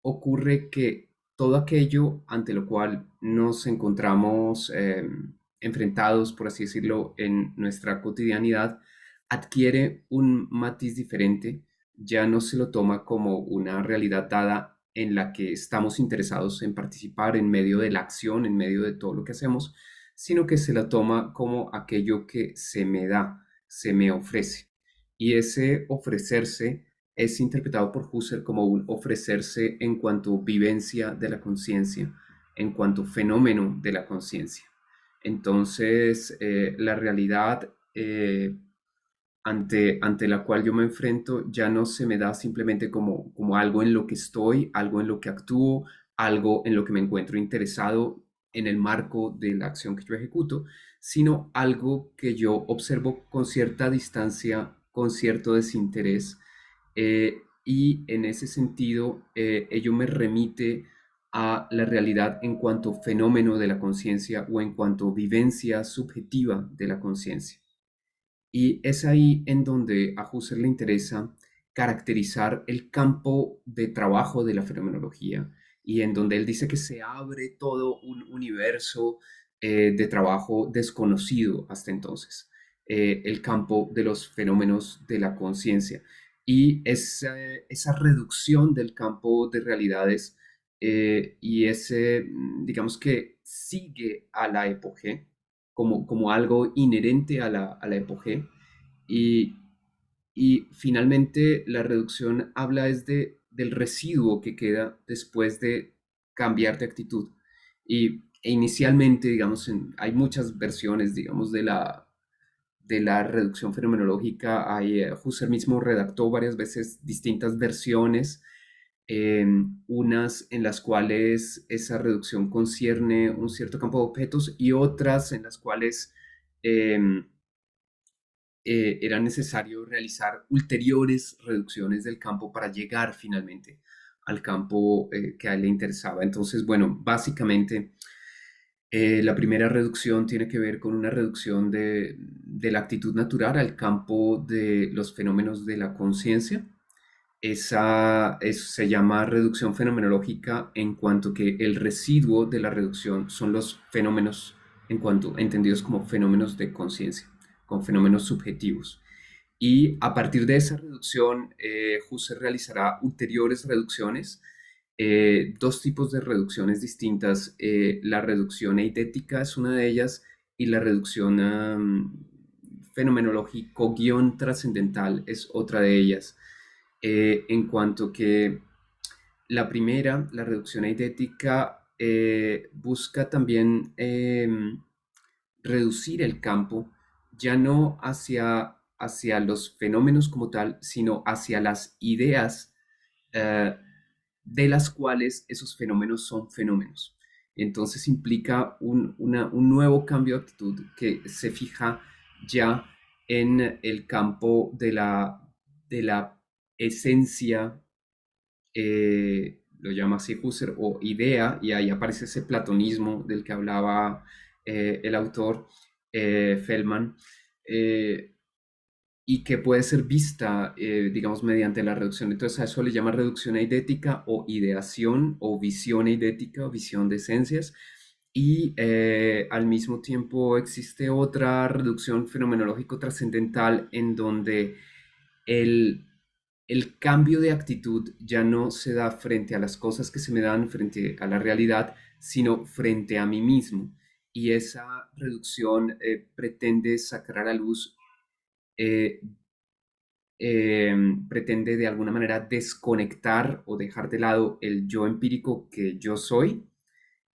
[SPEAKER 1] ocurre que todo aquello ante lo cual nos encontramos enfrentados, por así decirlo, en nuestra cotidianidad, adquiere un matiz diferente, ya no se lo toma como una realidad dada en la que estamos interesados en participar en medio de la acción, en medio de todo lo que hacemos, sino que se la toma como aquello que se me da, se me ofrece. Y ese ofrecerse es interpretado por Husserl como un ofrecerse en cuanto vivencia de la conciencia, en cuanto fenómeno de la conciencia. Entonces, la realidad ante la cual yo me enfrento ya no se me da simplemente como algo en lo que estoy, algo en lo que actúo, algo en lo que me encuentro interesado en el marco de la acción que yo ejecuto, sino algo que yo observo con cierta distancia, con cierto desinterés, y en ese sentido ello me remite a la realidad en cuanto fenómeno de la conciencia o en cuanto vivencia subjetiva de la conciencia. Y es ahí en donde a Husserl le interesa caracterizar el campo de trabajo de la fenomenología y en donde él dice que se abre todo un universo de trabajo desconocido hasta entonces, el campo de los fenómenos de la conciencia. Y esa reducción del campo de realidades y digamos que sigue a la epogé, como algo inherente a la epogé. Y, y finalmente la reducción habla del residuo que queda después de cambiar de actitud. E inicialmente, digamos, hay muchas versiones, digamos, de la reducción fenomenológica. Husserl mismo redactó varias veces distintas versiones, unas en las cuales esa reducción concierne un cierto campo de objetos y otras en las cuales era necesario realizar ulteriores reducciones del campo para llegar finalmente al campo que a él le interesaba. Entonces, bueno, básicamente la primera reducción tiene que ver con una reducción de la actitud natural al campo de los fenómenos de la conciencia. Se llama reducción fenomenológica en cuanto que el residuo de la reducción son los fenómenos en cuanto entendidos como fenómenos de conciencia, como fenómenos subjetivos. Y a partir de esa reducción, Husserl realizará ulteriores reducciones, dos tipos de reducciones distintas. La reducción eidética es una de ellas y la reducción fenomenológico-trascendental es otra de ellas. En cuanto que la primera, la reducción eidética, busca también reducir el campo ya no hacia los fenómenos como tal, sino hacia las ideas eh, de las cuales esos fenómenos son fenómenos. Entonces implica un nuevo cambio de actitud que se fija ya en el campo de la esencia, lo llama así Husserl, o idea, y ahí aparece ese platonismo del que hablaba el autor Feldman, eh, y que puede ser vista, digamos, mediante la reducción. Entonces a eso le llama reducción eidética o ideación o visión eidética o visión de esencias. Y al mismo tiempo existe otra reducción fenomenológico trascendental en donde el, el cambio de actitud ya no se da frente a las cosas que se me dan, frente a la realidad, sino frente a mí mismo. Y esa reducción pretende sacar a la luz, eh, pretende de alguna manera desconectar o dejar de lado el yo empírico que yo soy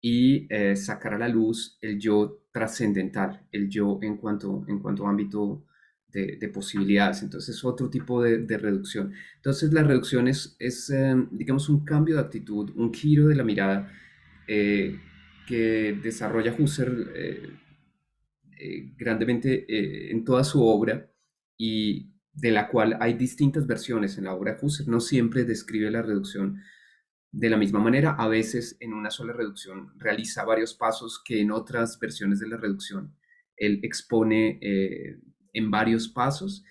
[SPEAKER 1] y sacar a la luz el yo trascendental, el yo en cuanto a ámbito de posibilidades. Entonces es otro tipo de reducción. Entonces la reducción es, digamos, un cambio de actitud, un giro de la mirada eh, que desarrolla Husserl grandemente en toda su obra y de la cual hay distintas versiones en la obra de Husserl. No siempre describe la reducción de la misma manera, a veces en una sola reducción realiza varios pasos que en otras versiones de la reducción él expone en varios pasos,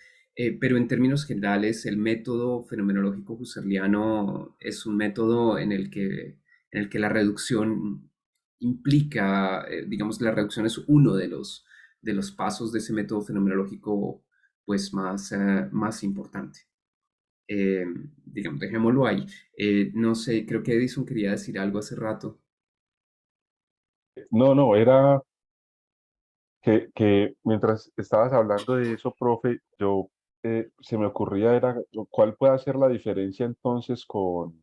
[SPEAKER 1] pero en términos generales el método fenomenológico husserliano es un método en el que la reducción implica, digamos, la reducción es uno de los pasos de ese método fenomenológico pues más importante. Eh, digamos, dejémoslo ahí. No sé, creo que Edison quería decir algo hace rato.
[SPEAKER 5] No, no, era que mientras estabas hablando de eso, profe, yo se me ocurría era cuál puede ser la diferencia entonces con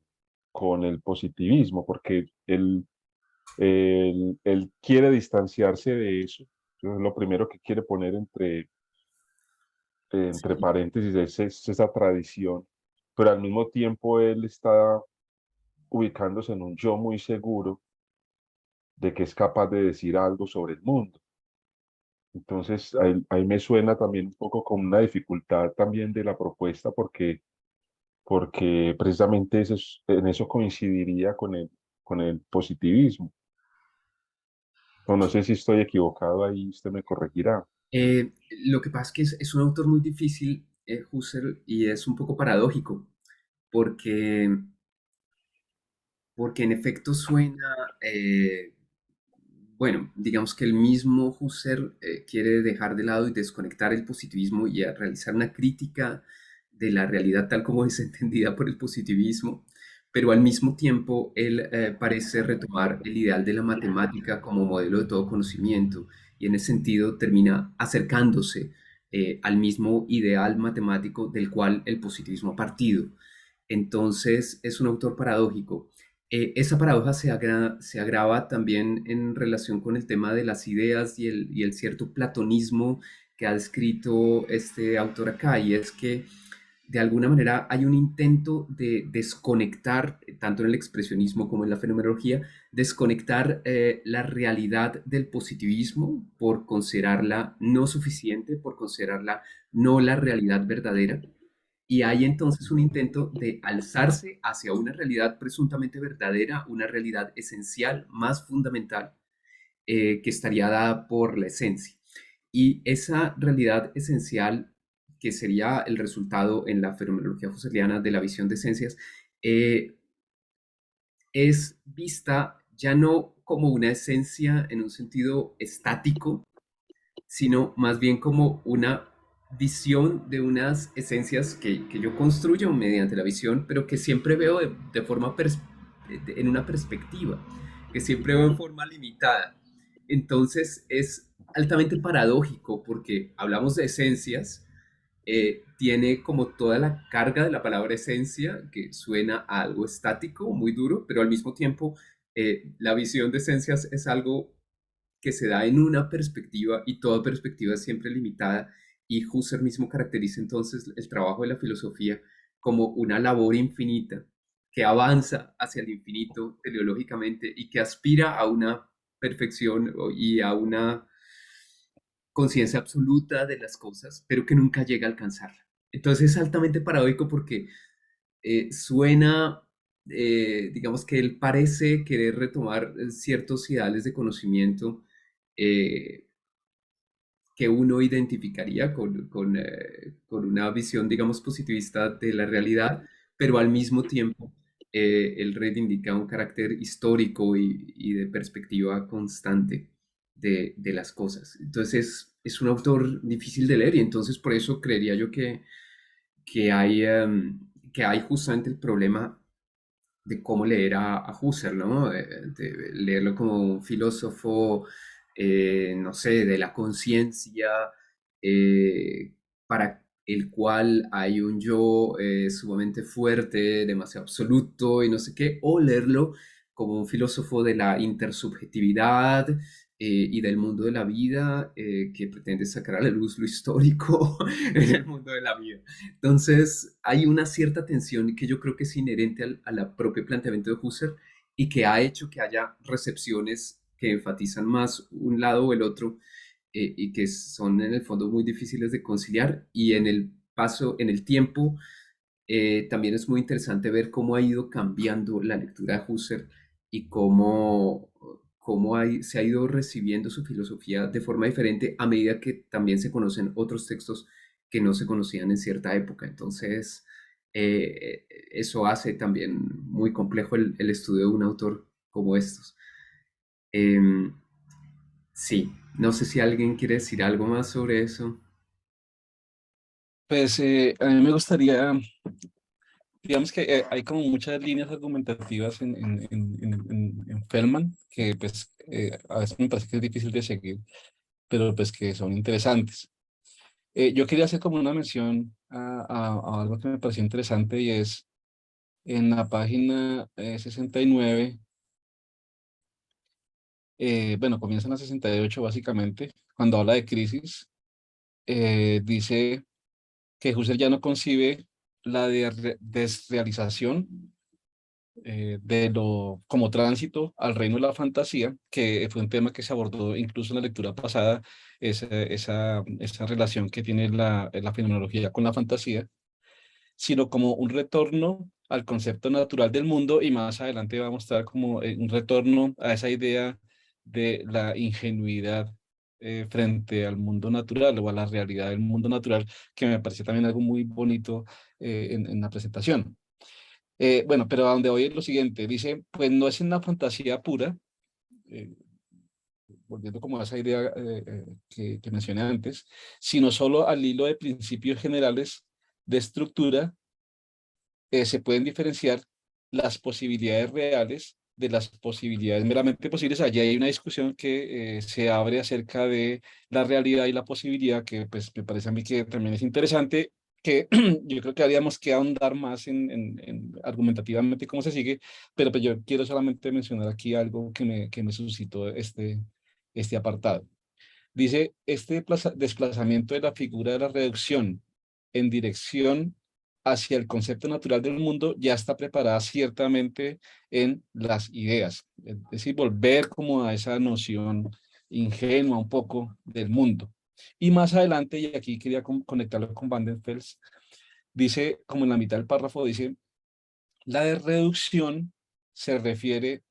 [SPEAKER 5] el positivismo, porque él quiere distanciarse de eso. Entonces, lo primero que quiere poner entre
[SPEAKER 1] Sí.
[SPEAKER 5] paréntesis es esa tradición, pero al mismo tiempo él está ubicándose en un yo muy seguro de que es capaz de decir algo sobre el mundo. Entonces, ahí me suena también un poco como una dificultad también de la propuesta, porque precisamente en eso coincidiría con el positivismo. O no sé si estoy equivocado ahí, usted me corregirá.
[SPEAKER 1] Lo que pasa es que es un autor muy difícil, Husserl, y es un poco paradójico, porque, porque en efecto suena, bueno, digamos que el mismo Husserl quiere dejar de lado y desconectar el positivismo y realizar una crítica de la realidad tal como es entendida por el positivismo, pero al mismo tiempo él parece retomar el ideal de la matemática como modelo de todo conocimiento y en ese sentido termina acercándose al mismo ideal matemático del cual el positivismo ha partido. Entonces es un autor paradójico. Esa paradoja se agrava también en relación con el tema de las ideas y el cierto platonismo que ha descrito este autor acá, y es que de alguna manera hay un intento de desconectar, tanto en el expresionismo como en la fenomenología, desconectar la realidad del positivismo por considerarla no suficiente, por considerarla no la realidad verdadera. Y hay entonces un intento de alzarse hacia una realidad presuntamente verdadera, una realidad esencial, más fundamental, que estaría dada por la esencia. Y esa realidad esencial que sería el resultado en la fenomenología husserliana de la visión de esencias, es vista ya no como una esencia en un sentido estático, sino más bien como una visión de unas esencias que yo construyo mediante la visión, pero que siempre veo de forma en una perspectiva, que siempre veo en forma limitada. Entonces es altamente paradójico porque hablamos de esencias, tiene como toda la carga de la palabra esencia, que suena a algo estático, muy duro, pero al mismo tiempo la visión de esencias es algo que se da en una perspectiva y toda perspectiva es siempre limitada y Husserl mismo caracteriza entonces el trabajo de la filosofía como una labor infinita que avanza hacia el infinito teleológicamente y que aspira a una perfección y a una conciencia absoluta de las cosas, pero que nunca llega a alcanzarla. Entonces es altamente paradójico porque suena, digamos que él parece querer retomar ciertos ideales de conocimiento eh, que uno identificaría con una visión, digamos, positivista de la realidad, pero al mismo tiempo él reivindica un carácter histórico y de perspectiva constante de las cosas. Entonces es un autor difícil de leer y entonces por eso creería yo que hay justamente el problema de cómo leer a Husserl, ¿no? De leerlo como un filósofo, no sé, de la conciencia, eh, para el cual hay un yo sumamente fuerte, demasiado absoluto y no sé qué, o leerlo como un filósofo de la intersubjetividad y del mundo de la vida que pretende sacar a la luz lo histórico en el mundo de la vida. Entonces, hay una cierta tensión que yo creo que es inherente a la propio planteamiento de Husserl y que ha hecho que haya recepciones que enfatizan más un lado o el otro y que son en el fondo muy difíciles de conciliar y en el paso, en el tiempo, también es muy interesante ver cómo ha ido cambiando la lectura de Husserl y se ha ido recibiendo su filosofía de forma diferente a medida que también se conocen otros textos que no se conocían en cierta época. Entonces, eso hace también muy complejo el estudio de un autor como estos. Em, sí, no sé si alguien quiere decir algo más sobre eso.
[SPEAKER 2] Pues a mí me gustaría, digamos que hay como muchas líneas argumentativas en Feldman que pues a veces me parece que es difícil de seguir, pero pues que son interesantes. Yo quería hacer como una mención a algo que me pareció interesante y es en la página 69, bueno, comienza en la 68 básicamente, cuando habla de crisis, dice que Husserl ya no concibe la desrealización de lo como tránsito al reino de la fantasía, que fue un tema que se abordó incluso en la lectura pasada, esa relación que tiene la fenomenología con la fantasía, sino como un retorno al concepto natural del mundo y más adelante va a mostrar como un retorno a esa idea de la ingenuidad frente al mundo natural o a la realidad del mundo natural, que me pareció también algo muy bonito en la presentación. Bueno, pero a donde voy es lo siguiente, dice, pues no es una fantasía pura, eh, volviendo como a esa idea que mencioné antes, sino solo al hilo de principios generales de estructura se pueden diferenciar las posibilidades reales de las posibilidades meramente posibles. Allí hay una discusión que se abre acerca de la realidad y la posibilidad, que pues me parece a mí que también es interesante, que yo creo que haríamos que ahondar más en argumentativamente cómo se sigue, pero pues yo quiero solamente mencionar aquí algo que me suscitó este apartado. Dice, este desplazamiento de la figura de la reducción en dirección hacia el concepto natural del mundo ya está preparada ciertamente en las ideas. Es decir, volver como a esa noción ingenua un poco del mundo. Y más adelante, y aquí quería conectarlo con Vandenfels, dice, como en la mitad del párrafo, dice, la de reducción se refiere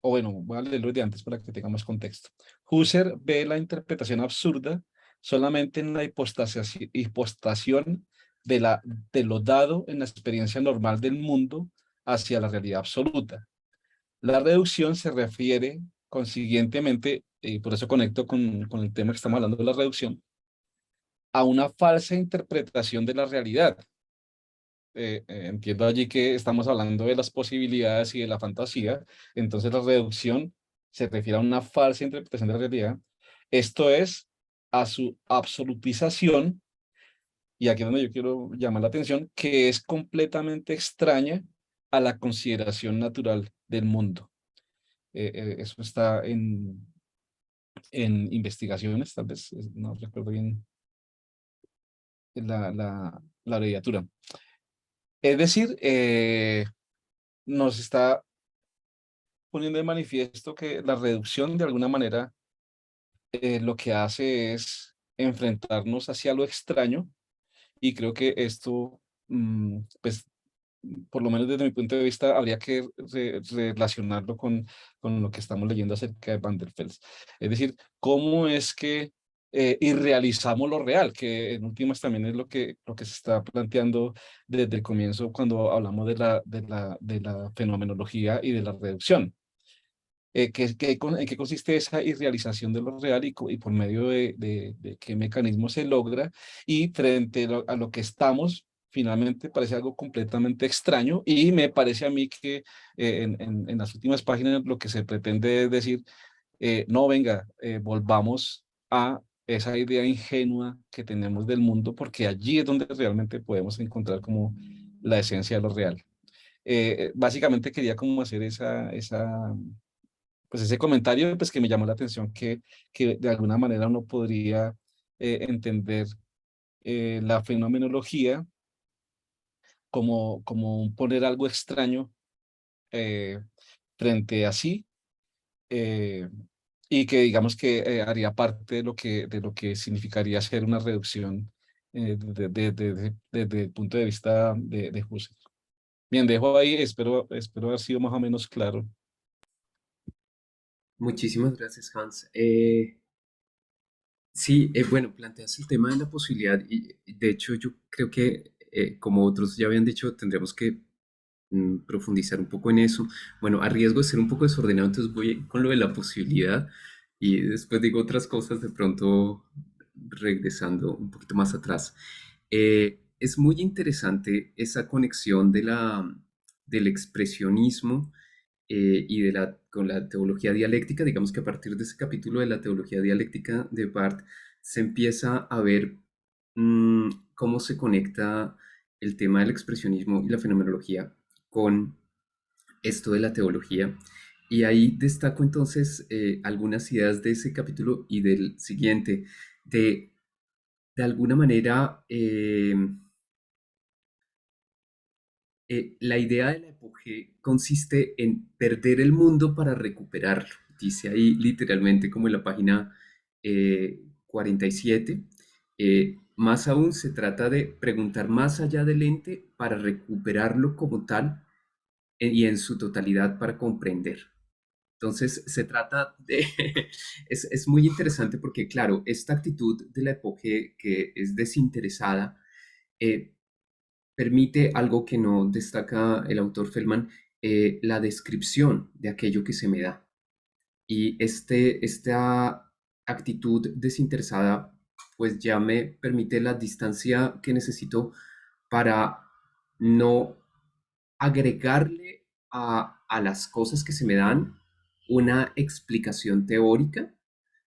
[SPEAKER 2] o bueno, voy a leerlo de antes para que tengamos contexto. Husserl ve la interpretación absurda solamente en la hipostación de lo dado en la experiencia normal del mundo hacia la realidad absoluta. La reducción se refiere consiguientemente, y por eso conecto con el tema que estamos hablando de la reducción, a una falsa interpretación de la realidad. Entiendo allí que estamos hablando de las posibilidades y de la fantasía, entonces la reducción se refiere a una falsa interpretación de la realidad. Esto es a su absolutización, y aquí es donde yo quiero llamar la atención, que es completamente extraña a la consideración natural del mundo. Eso está en investigaciones, tal vez, no recuerdo bien la abreviatura. Es decir, nos está poniendo de manifiesto que la reducción de alguna manera lo que hace es enfrentarnos hacia lo extraño, y creo que esto, pues, por lo menos desde mi punto de vista, habría que relacionarlo con lo que estamos leyendo acerca de Van der Fels. Es decir, cómo es que irrealizamos lo real, que en últimas también es lo que se está planteando desde el comienzo cuando hablamos de la fenomenología y de la reducción. ¿En qué consiste esa irrealización de lo real y por medio de qué mecanismo se logra? Y frente a lo que estamos, finalmente parece algo completamente extraño, y me parece a mí que en las últimas páginas lo que se pretende es decir, no, venga, volvamos a esa idea ingenua que tenemos del mundo, porque allí es donde realmente podemos encontrar como la esencia de lo real. Básicamente quería como hacer pues ese comentario, pues que me llamó la atención, que de alguna manera uno podría entender la fenomenología como un poner algo extraño eh, frente a sí, eh, y que digamos que haría parte de lo que significaría ser una reducción desde el punto de vista de Husserl. Bien, dejo ahí, espero haber sido más o menos claro.
[SPEAKER 1] Muchísimas gracias, Hans. Sí, bueno, planteas el tema de la posibilidad y de hecho yo creo que, como otros ya habían dicho, tendremos que profundizar un poco en eso. Bueno, a riesgo de ser un poco desordenado, entonces voy con lo de la posibilidad y después digo otras cosas de pronto regresando un poquito más atrás. Es muy interesante esa conexión del expresionismo y con la teología dialéctica. Digamos que a partir de ese capítulo de la teología dialéctica de Barth se empieza a ver cómo se conecta el tema del expresionismo y la fenomenología con esto de la teología. Y ahí destaco entonces algunas ideas de ese capítulo y del siguiente, de alguna manera la idea de la epogé consiste en perder el mundo para recuperarlo. Dice ahí literalmente como en la página 47. Más aún se trata de preguntar más allá del ente para recuperarlo como tal y en su totalidad para comprender. Entonces se trata de... es muy interesante porque, claro, esta actitud de la epogé que es desinteresada, eh, permite algo que no destaca el autor Feldman, la descripción de aquello que se me da. Y esta actitud desinteresada, pues ya me permite la distancia que necesito para no agregarle a las cosas que se me dan una explicación teórica,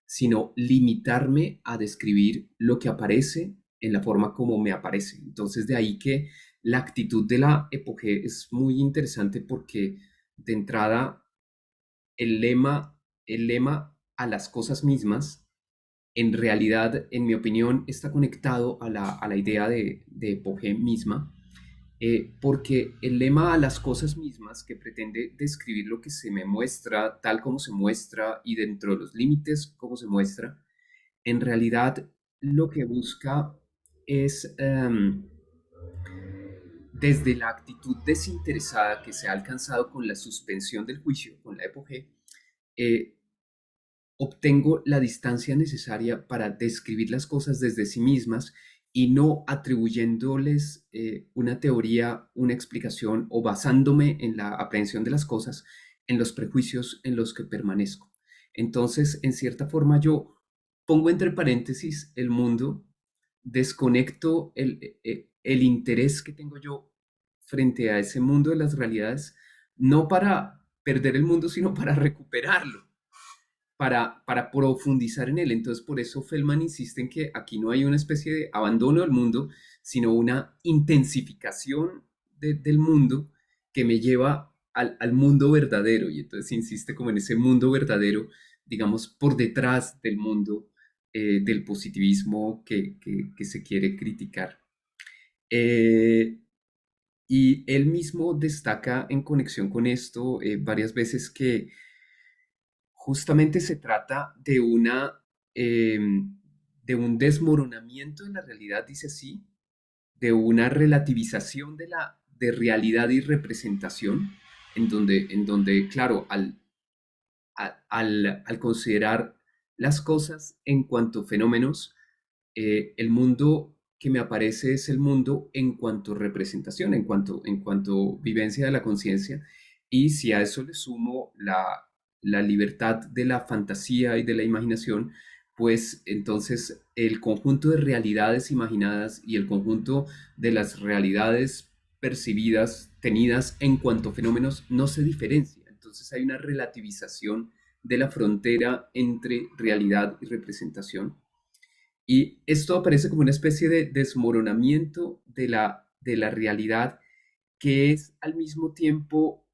[SPEAKER 1] sino limitarme a describir lo que aparece en la forma como me aparece. Entonces, de ahí que la actitud de la epogé es muy interesante porque de entrada el lema a las cosas mismas, en realidad, en mi opinión, está conectado a la idea de epogé misma, porque el lema a las cosas mismas, que pretende describir lo que se me muestra tal como se muestra y dentro de los límites como se muestra, en realidad lo que busca es, desde la actitud desinteresada que se ha alcanzado con la suspensión del juicio, con la epogé, eh, obtengo la distancia necesaria para describir las cosas desde sí mismas y no atribuyéndoles una teoría, una explicación o basándome en la aprehensión de las cosas, en los prejuicios en los que permanezco. Entonces, en cierta forma, yo pongo entre paréntesis el mundo, desconecto el interés que tengo yo frente a ese mundo de las realidades, no para perder el mundo, sino para recuperarlo, para profundizar en él. Entonces, por eso Feldman insiste en que aquí no hay una especie de abandono del mundo, sino una intensificación del mundo que me lleva al mundo verdadero. Y entonces insiste como en ese mundo verdadero, digamos, por detrás del mundo del positivismo que se quiere criticar. Y él mismo destaca en conexión con esto varias veces que justamente se trata de un desmoronamiento de la realidad, dice así, de una relativización de realidad y representación, en donde claro, al considerar las cosas en cuanto fenómenos, el mundo que me aparece es el mundo en cuanto representación, en cuanto vivencia de la conciencia, y si a eso le sumo la libertad de la fantasía y de la imaginación, pues entonces el conjunto de realidades imaginadas y el conjunto de las realidades percibidas, tenidas en cuanto fenómenos, no se diferencia. Entonces hay una relativización de la frontera entre realidad y representación. Y esto aparece como una especie de desmoronamiento de la realidad que es al mismo tiempo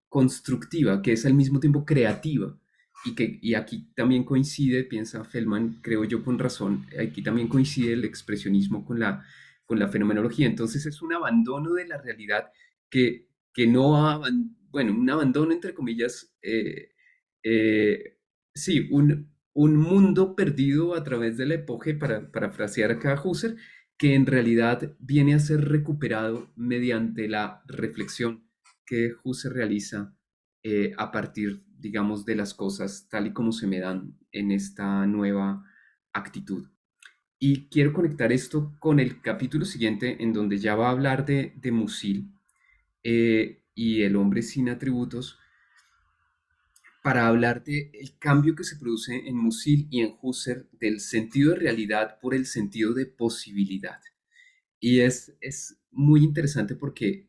[SPEAKER 1] constructiva, que es al mismo tiempo creativa. Y aquí también coincide, piensa Feldman, creo yo con razón, aquí también coincide el expresionismo con la fenomenología. Entonces es un abandono de la realidad que no, bueno, un abandono entre comillas, eh, sí, un mundo perdido a través de la epoge, para parafrasear acá a Husserl, que en realidad viene a ser recuperado mediante la reflexión que Husserl realiza a partir, digamos, de las cosas tal y como se me dan en esta nueva actitud. Y quiero conectar esto con el capítulo siguiente, en donde ya va a hablar de Musil y el hombre sin atributos, para hablar del cambio que se produce en Musil y en Husserl del sentido de realidad por el sentido de posibilidad. Y es muy interesante porque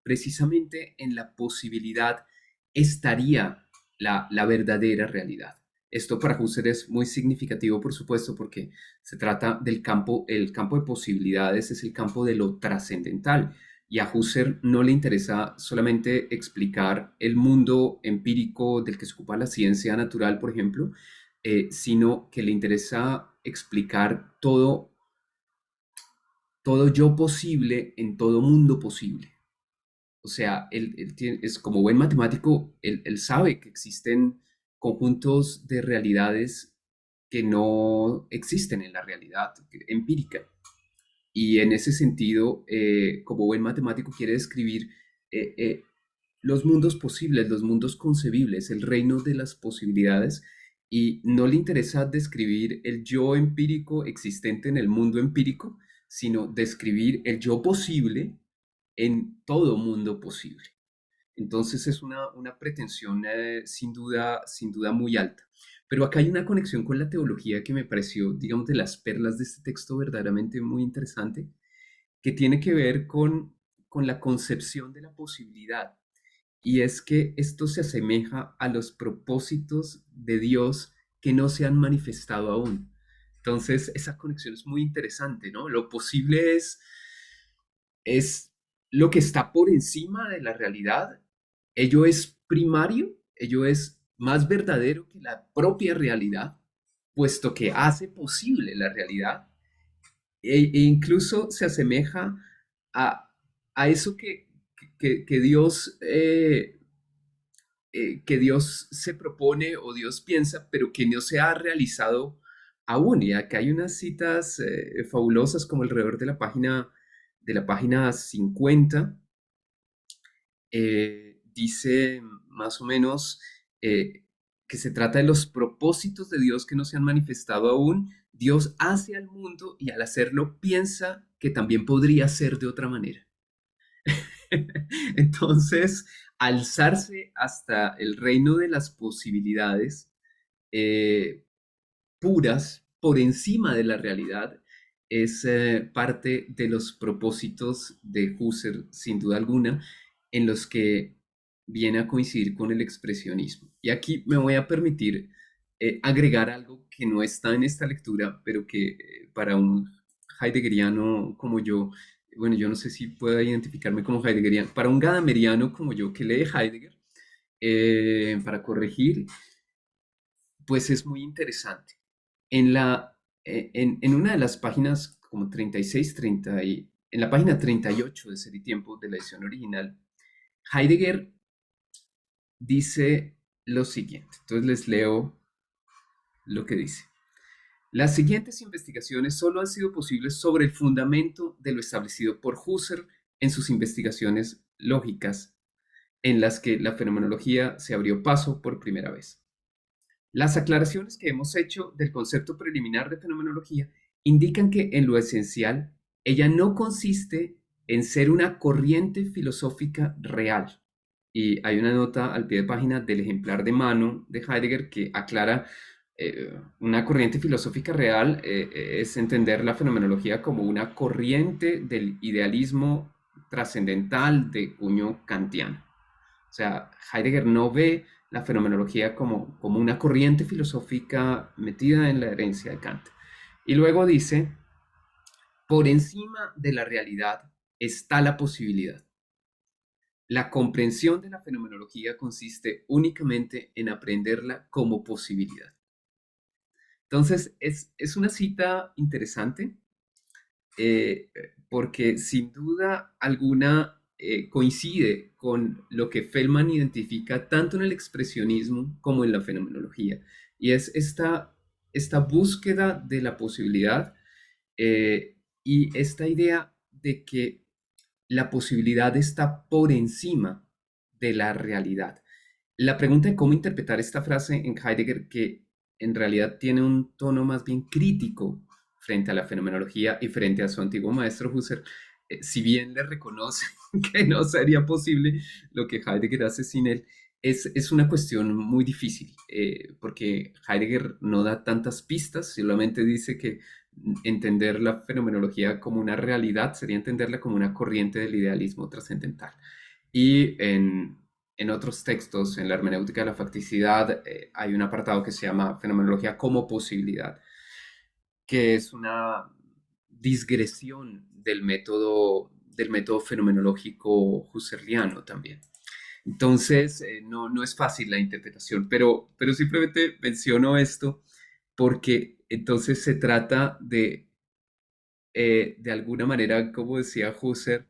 [SPEAKER 1] precisamente en la posibilidad estaría la verdadera realidad. Esto para Husserl es muy significativo, por supuesto, porque se trata del campo, el campo de posibilidades es el campo de lo trascendental. Y a Husserl no le interesa solamente explicar el mundo empírico del que se ocupa la ciencia natural, por ejemplo, sino que le interesa explicar todo yo posible en todo mundo posible. O sea, es como buen matemático, él sabe que existen conjuntos de realidades que no existen en la realidad empírica. Y en ese sentido, como buen matemático, quiere describir eh, eh, los mundos posibles, los mundos concebibles, el reino de las posibilidades, y no le interesa describir el yo empírico existente en el mundo empírico, sino describir el yo posible en todo mundo posible. Entonces es una pretensión sin duda muy alta. Pero acá hay una conexión con la teología que me pareció, digamos, de las perlas de este texto verdaderamente muy interesante, que tiene que ver con la concepción de la posibilidad. Y es que esto se asemeja a los propósitos de Dios que no se han manifestado aún. Entonces, esa conexión es muy interesante, ¿no? Lo posible es lo que está por encima de la realidad. Ello es primario, ello es más verdadero que la propia realidad, puesto que hace posible la realidad e incluso se asemeja a eso que Dios, que Dios se propone o Dios piensa, pero que no se ha realizado aún. Y acá hay unas citas fabulosas como alrededor de la página 50. Dice más o menos que se trata de los propósitos de Dios que no se han manifestado aún. Dios hace al mundo y al hacerlo piensa que también podría ser de otra manera. Entonces, alzarse hasta el reino de las posibilidades puras por encima de la realidad es parte de los propósitos de Husserl, sin duda alguna, en los que viene a coincidir con el expresionismo. Y aquí me voy a permitir agregar algo que no está en esta lectura, pero que para un heideggeriano como yo, bueno, yo no sé si pueda identificarme como heideggeriano, para un gadameriano como yo que lee Heidegger, para corregir, pues es muy interesante. En una de las páginas como 36, 30 en la página 38 de Ser y Tiempo de la edición original, Heidegger dice lo siguiente. Entonces les leo lo que dice. Las siguientes investigaciones solo han sido posibles sobre el fundamento de lo establecido por Husserl en sus investigaciones lógicas, en las que la fenomenología se abrió paso por primera vez. Las aclaraciones que hemos hecho del concepto preliminar de fenomenología indican que, en lo esencial, ella no consiste en ser una corriente filosófica real. Y hay una nota al pie de página del ejemplar de mano de Heidegger que aclara una corriente filosófica real es entender la fenomenología como una corriente del idealismo trascendental de cuño kantiano. O sea, Heidegger no ve la fenomenología como una corriente filosófica metida en la herencia de Kant. Y luego dice, por encima de la realidad está la posibilidad. La comprensión de la fenomenología consiste únicamente en aprenderla como posibilidad. Entonces, es una cita interesante porque sin duda alguna coincide con lo que Feldman identifica tanto en el expresionismo como en la fenomenología. Y es esta búsqueda de la posibilidad y esta idea de que la posibilidad está por encima de la realidad. La pregunta de cómo interpretar esta frase en Heidegger, que en realidad tiene un tono más bien crítico frente a la fenomenología y frente a su antiguo maestro Husserl, si bien le reconoce que no sería posible lo que Heidegger hace sin él, es una cuestión muy difícil, porque Heidegger no da tantas pistas, solamente dice que entender la fenomenología como una realidad sería entenderla como una corriente del idealismo trascendental. Y en otros textos, en la hermenéutica de la facticidad, hay un apartado que se llama Fenomenología como posibilidad, que es una digresión del método fenomenológico husserliano también. Entonces, no es fácil la interpretación, pero simplemente menciono esto porque entonces se trata de alguna manera, como decía Husserl,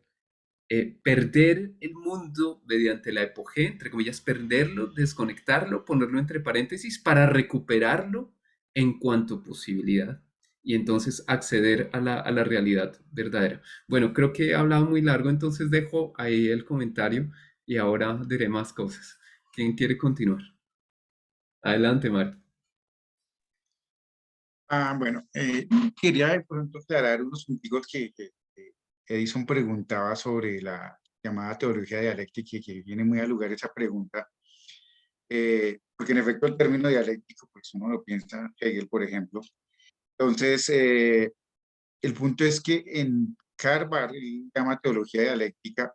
[SPEAKER 1] perder el mundo mediante la epogé, entre comillas, perderlo, desconectarlo, ponerlo entre paréntesis para recuperarlo en cuanto posibilidad y entonces acceder a la realidad verdadera. Bueno, creo que he hablado muy largo, entonces dejo ahí el comentario y ahora diré más cosas. ¿Quién quiere continuar? Adelante, Marta.
[SPEAKER 3] Bueno, quería de pronto aclarar unos puntos que Edison preguntaba sobre la llamada teología dialéctica y que viene muy al lugar esa pregunta, porque en efecto el término dialéctico, pues uno lo piensa Hegel, por ejemplo. Entonces, el punto es que en Karl Barth, él llama teología dialéctica,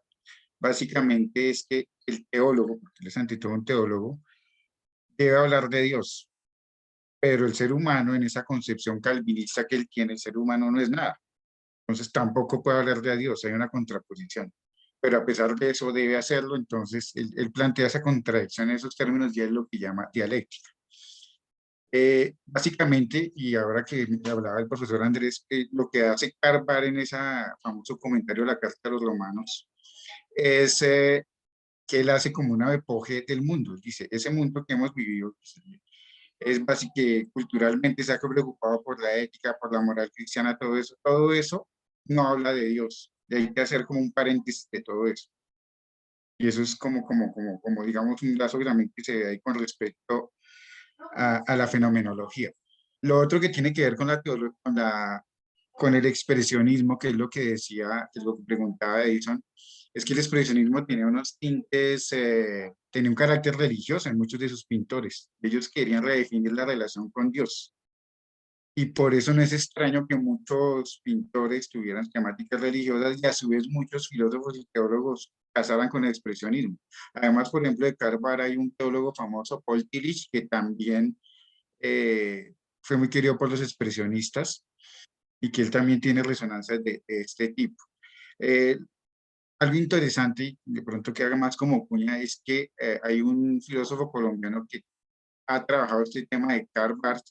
[SPEAKER 3] básicamente es que el teólogo, porque él es ante todo un teólogo, debe hablar de Dios, pero el ser humano, en esa concepción calvinista que él tiene, el ser humano no es nada. Entonces tampoco puede hablar de Dios, hay una contraposición. Pero a pesar de eso debe hacerlo, entonces él plantea esa contradicción en esos términos y es lo que llama dialéctica. Básicamente, y ahora que hablaba el profesor Andrés, lo que hace Carvar en ese famoso comentario de la Carta a los Romanos es que él hace como una epoge del mundo. Dice, ese mundo que hemos vivido pues, es básicamente que culturalmente se ha preocupado por la ética, por la moral cristiana, todo eso no habla de Dios. Y hay que hacer como un paréntesis de todo eso. Y eso es como digamos, un lazo también que se ve ahí con respecto a la fenomenología. Lo otro que tiene que ver con con el expresionismo, que es lo que decía, que es lo que preguntaba Edison, es que el expresionismo tenía unos tintes, tenía un carácter religioso en muchos de sus pintores. Ellos querían redefinir la relación con Dios. Y por eso no es extraño que muchos pintores tuvieran temáticas religiosas y a su vez muchos filósofos y teólogos casaran con el expresionismo. Además, por ejemplo, de Carvar hay un teólogo famoso, Paul Tillich, que también fue muy querido por los expresionistas y que él también tiene resonancias de este tipo. Eh, Algo interesante, de pronto que haga más como cuña, es que hay un filósofo colombiano que ha trabajado este tema de Karl Barth,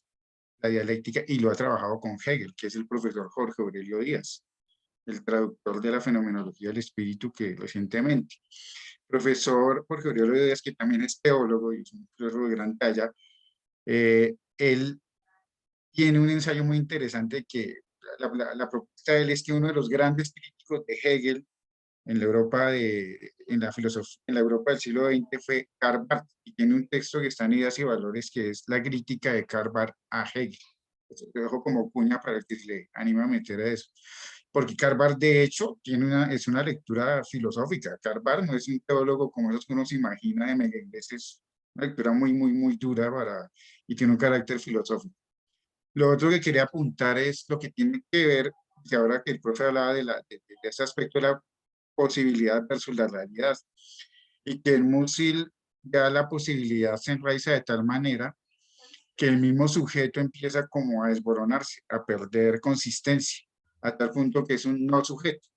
[SPEAKER 3] la dialéctica, y lo ha trabajado con Hegel, que es el profesor Jorge Aurelio Díaz, el traductor de la fenomenología del espíritu que recientemente. Profesor Jorge Aurelio Díaz, que también es teólogo y es un filósofo de gran talla, él tiene un ensayo muy interesante que la propuesta de él es que uno de los grandes críticos de Hegel en la Europa, en la filosofía, en la Europa del siglo XX fue Karl Barth, y tiene un texto que está en Ideas y Valores, que es la crítica de Karl Barth a Hegel. Eso lo dejo como cuña para el que se le anima a meter a eso. Porque Karl Barth, de hecho, es una lectura filosófica. Karl Barth no es un teólogo como esos que uno se imagina de Meguengues, es una lectura muy dura y tiene un carácter filosófico. Lo otro que quería apuntar es lo que tiene que ver, que ahora que el profe hablaba de ese aspecto de la posibilidad versus la realidad, y que el Musil da la posibilidad, se enraiza de tal manera que el mismo sujeto empieza como a desboronarse, a perder consistencia, a tal punto que es un no sujeto.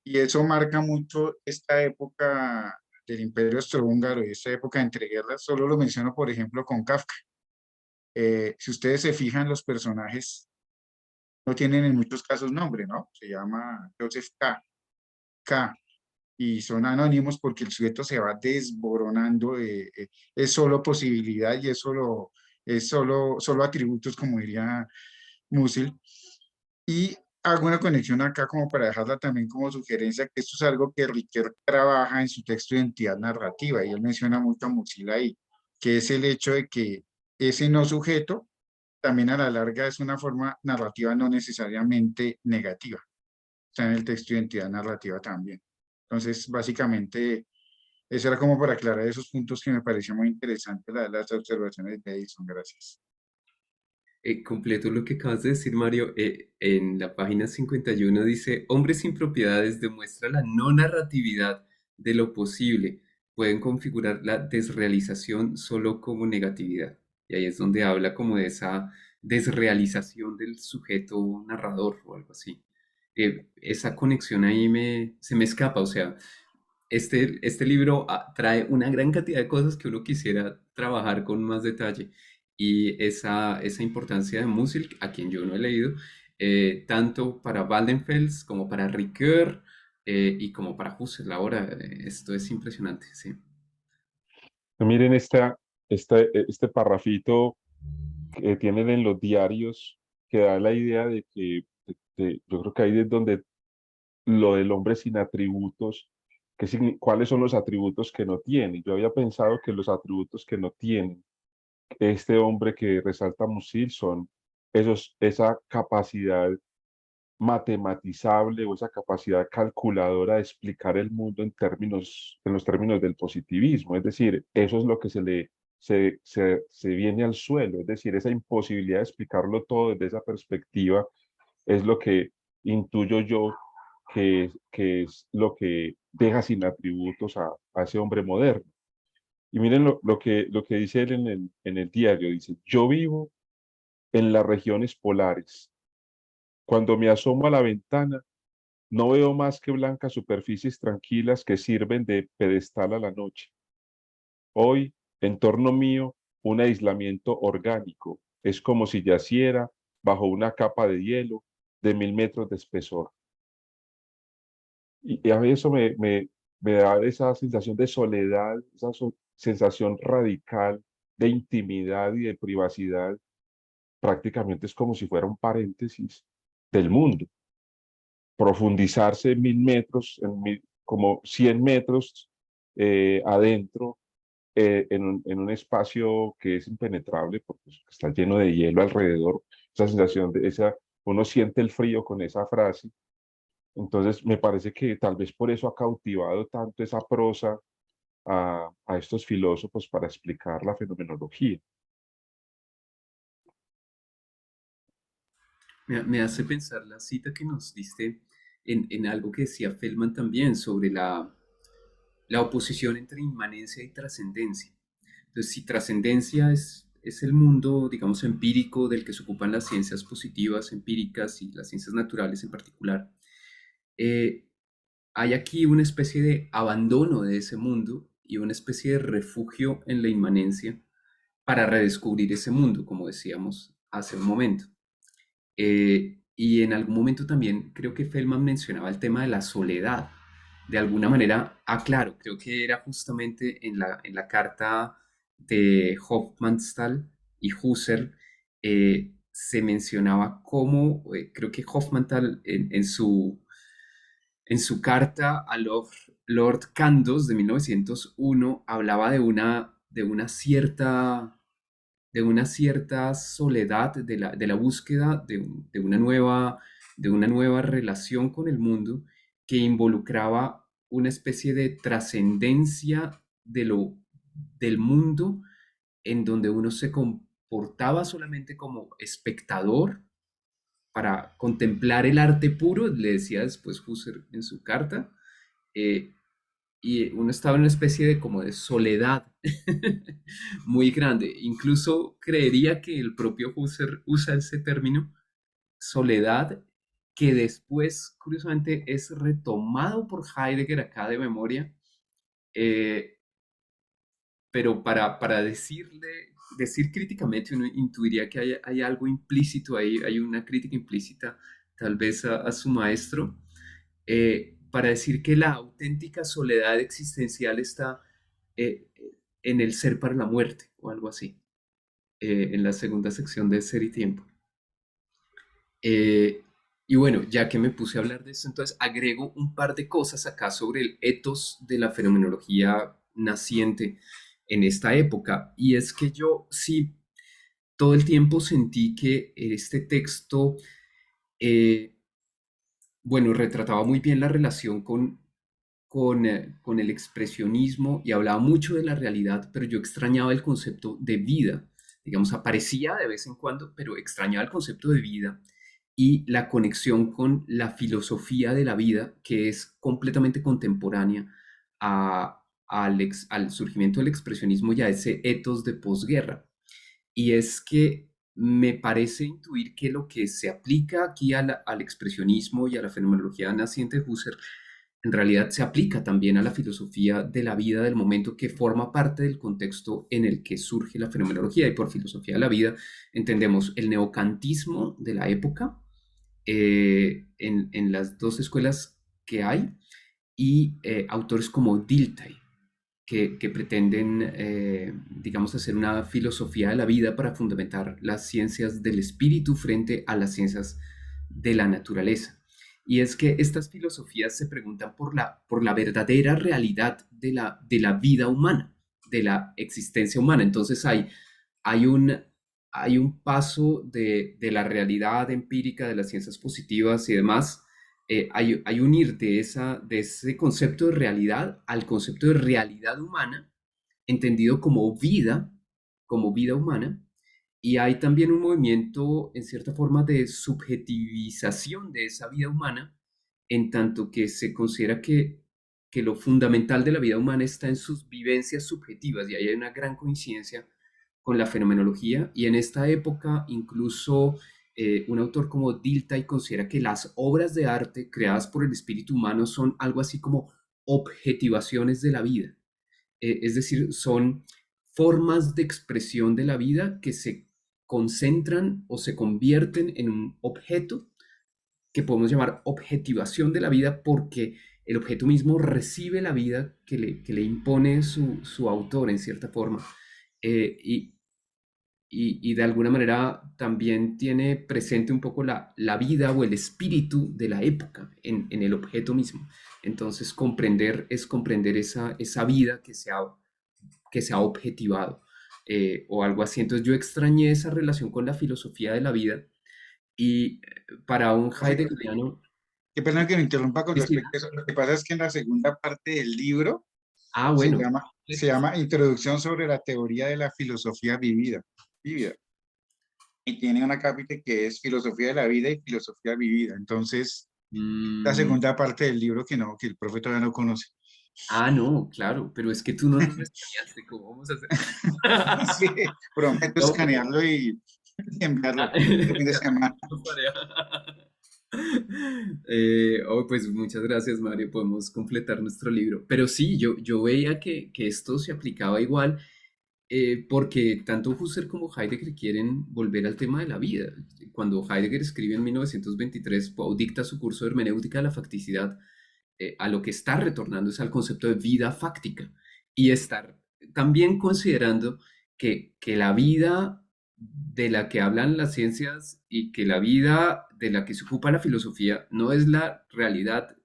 [SPEAKER 3] Y eso marca mucho esta época del Imperio Austrohúngaro y esta época de entreguerras. Solo lo menciono, por ejemplo, con Kafka. Si ustedes se fijan, los personajes no tienen en muchos casos nombre, ¿no? Se llama Joseph K, y son anónimos porque el sujeto se va desboronando, es solo posibilidad y solo atributos, como diría Musil. Y hago una conexión acá como para dejarla también como sugerencia, que esto es algo que Riquet trabaja en su texto de identidad narrativa, y él menciona mucho a Musil ahí, que es el hecho de que ese no sujeto también a la larga es una forma narrativa no necesariamente negativa. Está en el texto de identidad narrativa también. Entonces, básicamente, eso era como para aclarar esos puntos que me pareció muy interesante las observaciones de Edison. Gracias.
[SPEAKER 1] Completo lo que acabas de decir, Mario. En la página 51 dice, hombres sin propiedades demuestra la no narratividad de lo posible. Pueden configurar la desrealización solo como negatividad. Y ahí es donde habla como de esa desrealización del sujeto narrador o algo así. Esa conexión ahí se me escapa. O sea, este libro trae una gran cantidad de cosas que uno quisiera trabajar con más detalle. Y esa importancia de Musil, a quien yo no he leído, tanto para Waldenfels como para Ricoeur y como para Husserl ahora, esto es impresionante, sí.
[SPEAKER 5] Miren este parrafito que tienen en los diarios que da la idea de que yo creo que ahí es donde lo del hombre sin atributos, cuáles son los atributos que no tiene. Yo había pensado que los atributos que no tiene este hombre que resalta Musil son esa capacidad matematizable o esa capacidad calculadora de explicar el mundo en los términos del positivismo. Es decir, eso es lo que se viene al suelo, es decir, esa imposibilidad de explicarlo todo desde esa perspectiva es lo que intuyo yo que es lo que deja sin atributos a ese hombre moderno. Y miren lo que dice él en el diario, dice, yo vivo en las regiones polares. Cuando me asomo a la ventana, no veo más que blancas superficies tranquilas que sirven de pedestal a la noche. Hoy, en torno mío, un aislamiento orgánico. Es como si yaciera bajo una capa de hielo de 1000 metros de espesor. Y a mí eso me da esa sensación de soledad, esa sensación radical de intimidad y de privacidad. Prácticamente es como si fuera un paréntesis del mundo. Profundizarse 1000 metros, como 100 metros adentro en un espacio que es impenetrable porque está lleno de hielo alrededor, esa sensación uno siente el frío con esa frase. Entonces me parece que tal vez por eso ha cautivado tanto esa prosa a estos filósofos para explicar la fenomenología.
[SPEAKER 1] Me hace pensar la cita que nos diste en algo que decía Feldman también sobre la oposición entre inmanencia y trascendencia. Entonces, si trascendencia es el mundo, digamos, empírico del que se ocupan las ciencias positivas, empíricas y las ciencias naturales en particular, eh, hay aquí una especie de abandono de ese mundo y una especie de refugio en la inmanencia para redescubrir ese mundo, como decíamos hace un momento. Y en algún momento también creo que Feldman mencionaba el tema de la soledad. De alguna manera, claro, creo que era justamente en la carta de Hofmannsthal y Husserl, se mencionaba cómo, creo que Hofmannsthal en su carta a Lord Candos de 1901 hablaba de una cierta soledad, de la búsqueda de una nueva relación con el mundo que involucraba una especie de trascendencia del mundo en donde uno se comportaba solamente como espectador para contemplar el arte puro, le decía después Husserl en su carta, eh, y uno estaba en una especie de como de soledad muy grande. Incluso creería que el propio Husserl usa ese término, soledad, que después, curiosamente, es retomado por Heidegger acá de memoria, eh, pero para decir críticamente, uno intuiría que hay algo implícito ahí, hay una crítica implícita tal vez a su maestro, para decir que la auténtica soledad existencial está eh, en el ser para la muerte o algo así, en la segunda sección de Ser y Tiempo. Eh, y bueno, ya que me puse a hablar de esto, entonces agrego un par de cosas acá sobre el ethos de la fenomenología naciente en esta época. Y es que yo sí, todo el tiempo sentí que este texto, eh, bueno, retrataba muy bien la relación con el expresionismo y hablaba mucho de la realidad, pero yo extrañaba el concepto de vida. Digamos, aparecía de vez en cuando, pero extrañaba el concepto de vida y la conexión con la filosofía de la vida, que es completamente contemporánea al surgimiento del expresionismo y a ese etos de posguerra. Y es que me parece intuir que lo que se aplica aquí al expresionismo y a la fenomenología naciente de Husserl en realidad se aplica también a la filosofía de la vida del momento, que forma parte del contexto en el que surge la fenomenología. Y por filosofía de la vida entendemos el neocantismo de la época, en las dos escuelas que hay, y autores como Dilthey, que pretenden, digamos, hacer una filosofía de la vida para fundamentar las ciencias del espíritu frente a las ciencias de la naturaleza. Y es que estas filosofías se preguntan por la verdadera realidad de la vida humana, de la existencia humana. Entonces hay hay un paso de la realidad empírica, de las ciencias positivas y demás, hay un ir de ese concepto de realidad al concepto de realidad humana, entendido como vida humana, y hay también un movimiento, en cierta forma, de subjetivización de esa vida humana, en tanto que se considera que lo fundamental de la vida humana está en sus vivencias subjetivas, y ahí hay una gran coincidencia con la fenomenología, y en esta época incluso un autor como Dilthey considera que las obras de arte creadas por el espíritu humano son algo así como objetivaciones de la vida. Es decir, son formas de expresión de la vida que se concentran o se convierten en un objeto que podemos llamar objetivación de la vida, porque el objeto mismo recibe la vida que le impone su autor en cierta forma. Y de alguna manera también tiene presente un poco la vida o el espíritu de la época en el objeto mismo. Entonces comprender es comprender esa vida que se ha objetivado o algo así. Entonces yo extrañé esa relación con la filosofía de la vida y para un
[SPEAKER 3] Profe,
[SPEAKER 1] heideggeriano,
[SPEAKER 3] qué pena que me interrumpa con
[SPEAKER 1] sí, sí,
[SPEAKER 3] respecto a eso. Lo que pasa es que en la segunda parte del libro se
[SPEAKER 1] bueno,
[SPEAKER 3] llama, se llama Introducción sobre la teoría de la filosofía vivida. Y tiene una capítulo que es filosofía de la vida y filosofía vivida. Entonces, la
[SPEAKER 1] mm,
[SPEAKER 3] segunda parte del libro que no, que el profe todavía no conoce.
[SPEAKER 1] no, claro, pero es que tú no nos lo escaneaste, ¿cómo vamos a hacer?
[SPEAKER 3] Sí, prometo
[SPEAKER 1] No, pero,
[SPEAKER 3] escanearlo y enviarlo
[SPEAKER 1] ah,
[SPEAKER 3] este fin de semana.
[SPEAKER 1] tarea. Pues muchas gracias, Mario. Podemos completar nuestro libro. Pero sí, yo veía que esto se aplicaba igual, porque tanto Husserl como Heidegger quieren volver al tema de la vida. Cuando Heidegger escribe en 1923, Poe dicta su curso de hermenéutica de la facticidad, a lo que está retornando es al concepto de vida fáctica y estar también considerando que la vida de la que hablan las ciencias y que la vida de la que se ocupa la filosofía no es la realidad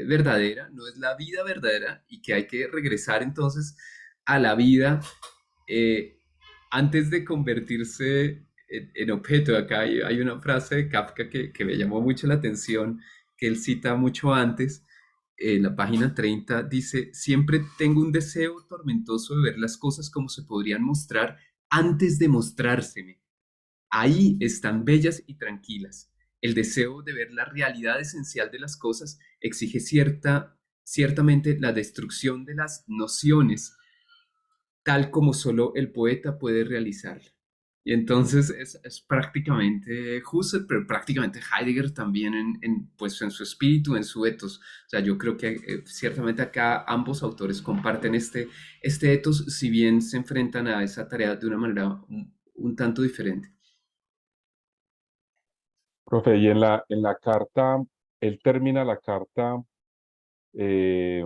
[SPEAKER 1] verdadera, no es la vida verdadera y que hay que regresar entonces a la vida eh, antes de convertirse en objeto. Acá hay una frase de Kafka que me llamó mucho la atención, que él cita mucho antes. En la página 30 dice, siempre tengo un deseo tormentoso de ver las cosas como se podrían mostrar antes de mostrárseme. Ahí están bellas y tranquilas. El deseo de ver la realidad esencial de las cosas exige ciertamente la destrucción de las nociones, tal como solo el poeta puede realizarla. Y entonces es prácticamente Husserl, pero prácticamente Heidegger también pues en su espíritu, en su ethos. O sea, yo creo que ciertamente acá ambos autores comparten este ethos, si bien se enfrentan a esa tarea de una manera un tanto diferente.
[SPEAKER 5] Profe, y en la carta, él termina la carta eh,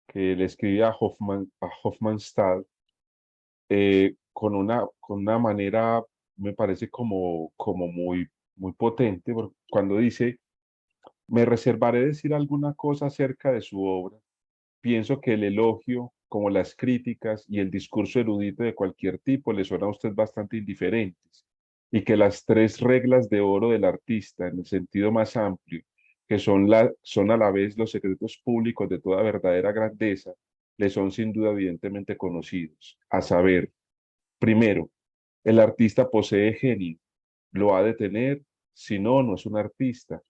[SPEAKER 5] que le escribe a Hofmannsthal con una manera, me parece como muy potente, cuando dice, me reservaré decir alguna cosa acerca de su obra. Pienso que el elogio, como las críticas y el discurso erudito de cualquier tipo, le son a usted bastante indiferentes, y que las tres reglas de oro del artista, en el sentido más amplio, que son a la vez los secretos públicos de toda verdadera grandeza, le son sin duda evidentemente conocidos, a saber, primero, el artista posee genio, lo ha de tener, si no, no es un artista.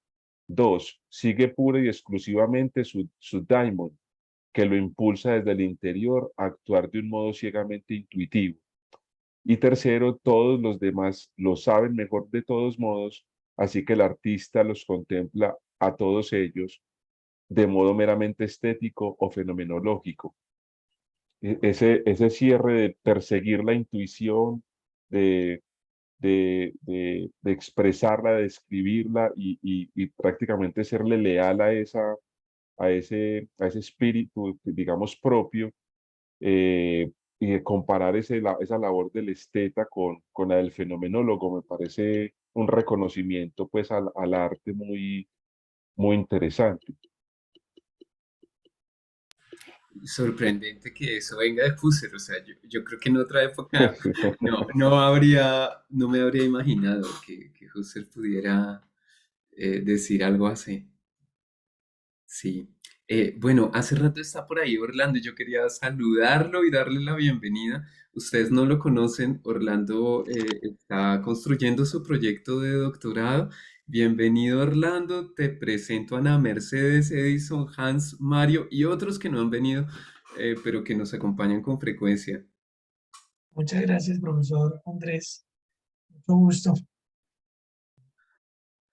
[SPEAKER 5] Dos, sigue pura y exclusivamente su daimon, que lo impulsa desde el interior a actuar de un modo ciegamente intuitivo. Y tercero, todos los demás lo saben mejor de todos modos, así que el artista los contempla a todos ellos de modo meramente estético o fenomenológico. Ese cierre de perseguir la intuición, de, de expresarla, de escribirla y prácticamente serle leal a ese espíritu, digamos, propio, y de comparar esa labor del esteta con la del fenomenólogo, me parece un reconocimiento pues al arte muy interesante.
[SPEAKER 1] Sorprendente que eso venga de Husserl. O sea, yo creo que en otra época no me habría imaginado que Husserl pudiera decir algo así. Sí. Bueno, hace rato está por ahí Orlando. Yo quería saludarlo y darle la bienvenida. Ustedes no lo conocen. Orlando está construyendo su proyecto de doctorado. Bienvenido, Orlando. Te presento a Ana Mercedes, Edison, Hans, Mario y otros que no han venido, pero que nos acompañan con frecuencia.
[SPEAKER 7] Muchas gracias, profesor Andrés. Mucho gusto.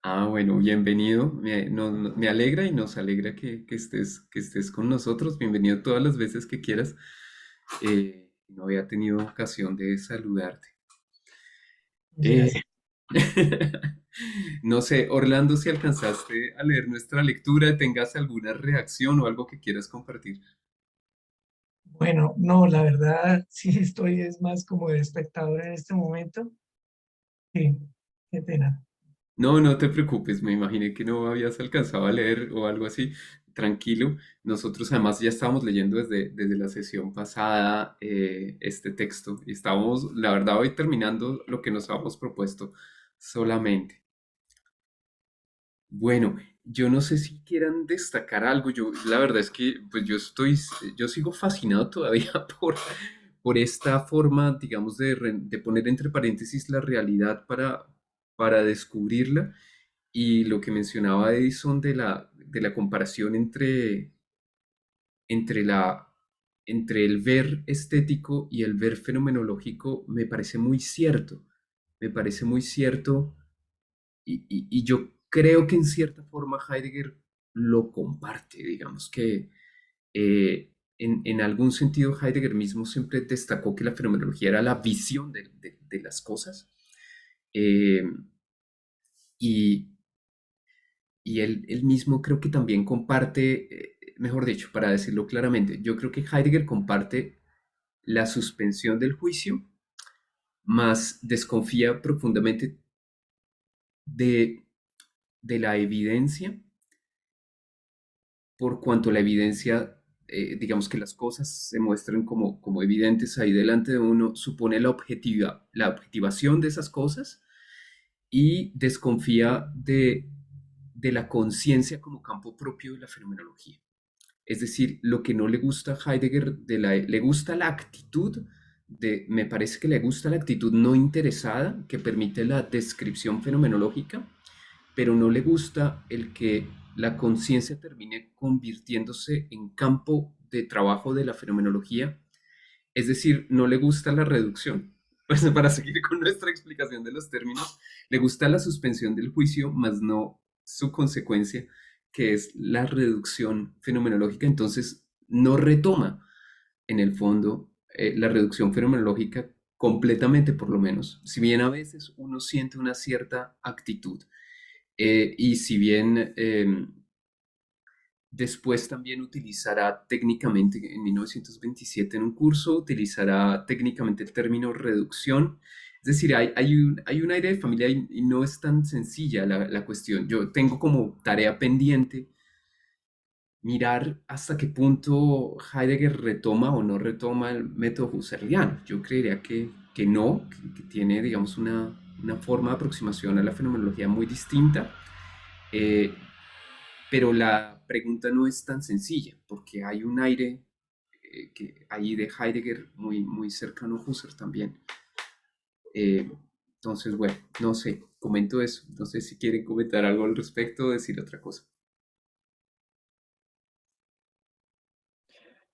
[SPEAKER 1] Bueno, bienvenido. Me alegra y nos alegra que estés con nosotros. Bienvenido todas las veces que quieras. No había tenido ocasión de saludarte.
[SPEAKER 7] Muchas
[SPEAKER 1] Eh,
[SPEAKER 7] gracias.
[SPEAKER 1] no sé, Orlando, si alcanzaste a leer nuestra lectura, tengas alguna reacción o algo que quieras compartir.
[SPEAKER 7] Bueno, no, la verdad sí estoy, es más como de espectador en este momento. Sí, qué pena.
[SPEAKER 1] No, no te preocupes, me imaginé que no habías alcanzado a leer o algo así. tranquilo. Nosotros además ya estábamos leyendo desde la sesión pasada este texto y estábamos, la verdad, hoy terminando lo que nos habíamos propuesto solamente. Bueno, yo no sé si quieran destacar algo. Yo, la verdad es que pues yo sigo fascinado todavía por esta forma, digamos, de poner entre paréntesis la realidad para descubrirla. Y lo que mencionaba Edison de la comparación entre la, entre el ver estético y el ver fenomenológico me parece muy cierto. Me parece muy cierto y yo creo que en cierta forma Heidegger lo comparte, digamos que en algún sentido Heidegger mismo siempre destacó que la fenomenología era la visión de las cosas. eh, y, y él mismo creo que también comparte, mejor dicho, para decirlo claramente, yo creo que Heidegger comparte la suspensión del juicio, más desconfía profundamente de, de la evidencia, por cuanto la evidencia, digamos que las cosas se muestran como evidentes ahí delante de uno, supone la objetivación de esas cosas y desconfía de la conciencia como campo propio de la fenomenología. Es decir, lo que no le gusta a Heidegger, le gusta la actitud, me parece que le gusta la actitud no interesada que permite la descripción fenomenológica, pero no le gusta el que la conciencia termine convirtiéndose en campo de trabajo de la fenomenología. Es decir, no le gusta la reducción. Pues para seguir con nuestra explicación de los términos, le gusta la suspensión del juicio, más no su consecuencia, que es la reducción fenomenológica. Entonces, no retoma en el fondo la reducción fenomenológica completamente, por lo menos. Si bien a veces uno siente una cierta actitud, y si bien después también utilizará técnicamente, en 1927 en un curso, utilizará técnicamente el término reducción. Es decir, hay un aire de familia y no es tan sencilla la cuestión. Yo tengo como tarea pendiente mirar hasta qué punto Heidegger retoma o no retoma el método husserliano. Yo creería que no, que tiene, digamos, una forma de aproximación a la fenomenología muy distinta. Eh, pero la pregunta no es tan sencilla, porque hay un aire ahí de Heidegger muy cercano a Husserl también. Eh, entonces, bueno, no sé, comento eso. No sé si quieren comentar algo al respecto o decir otra cosa.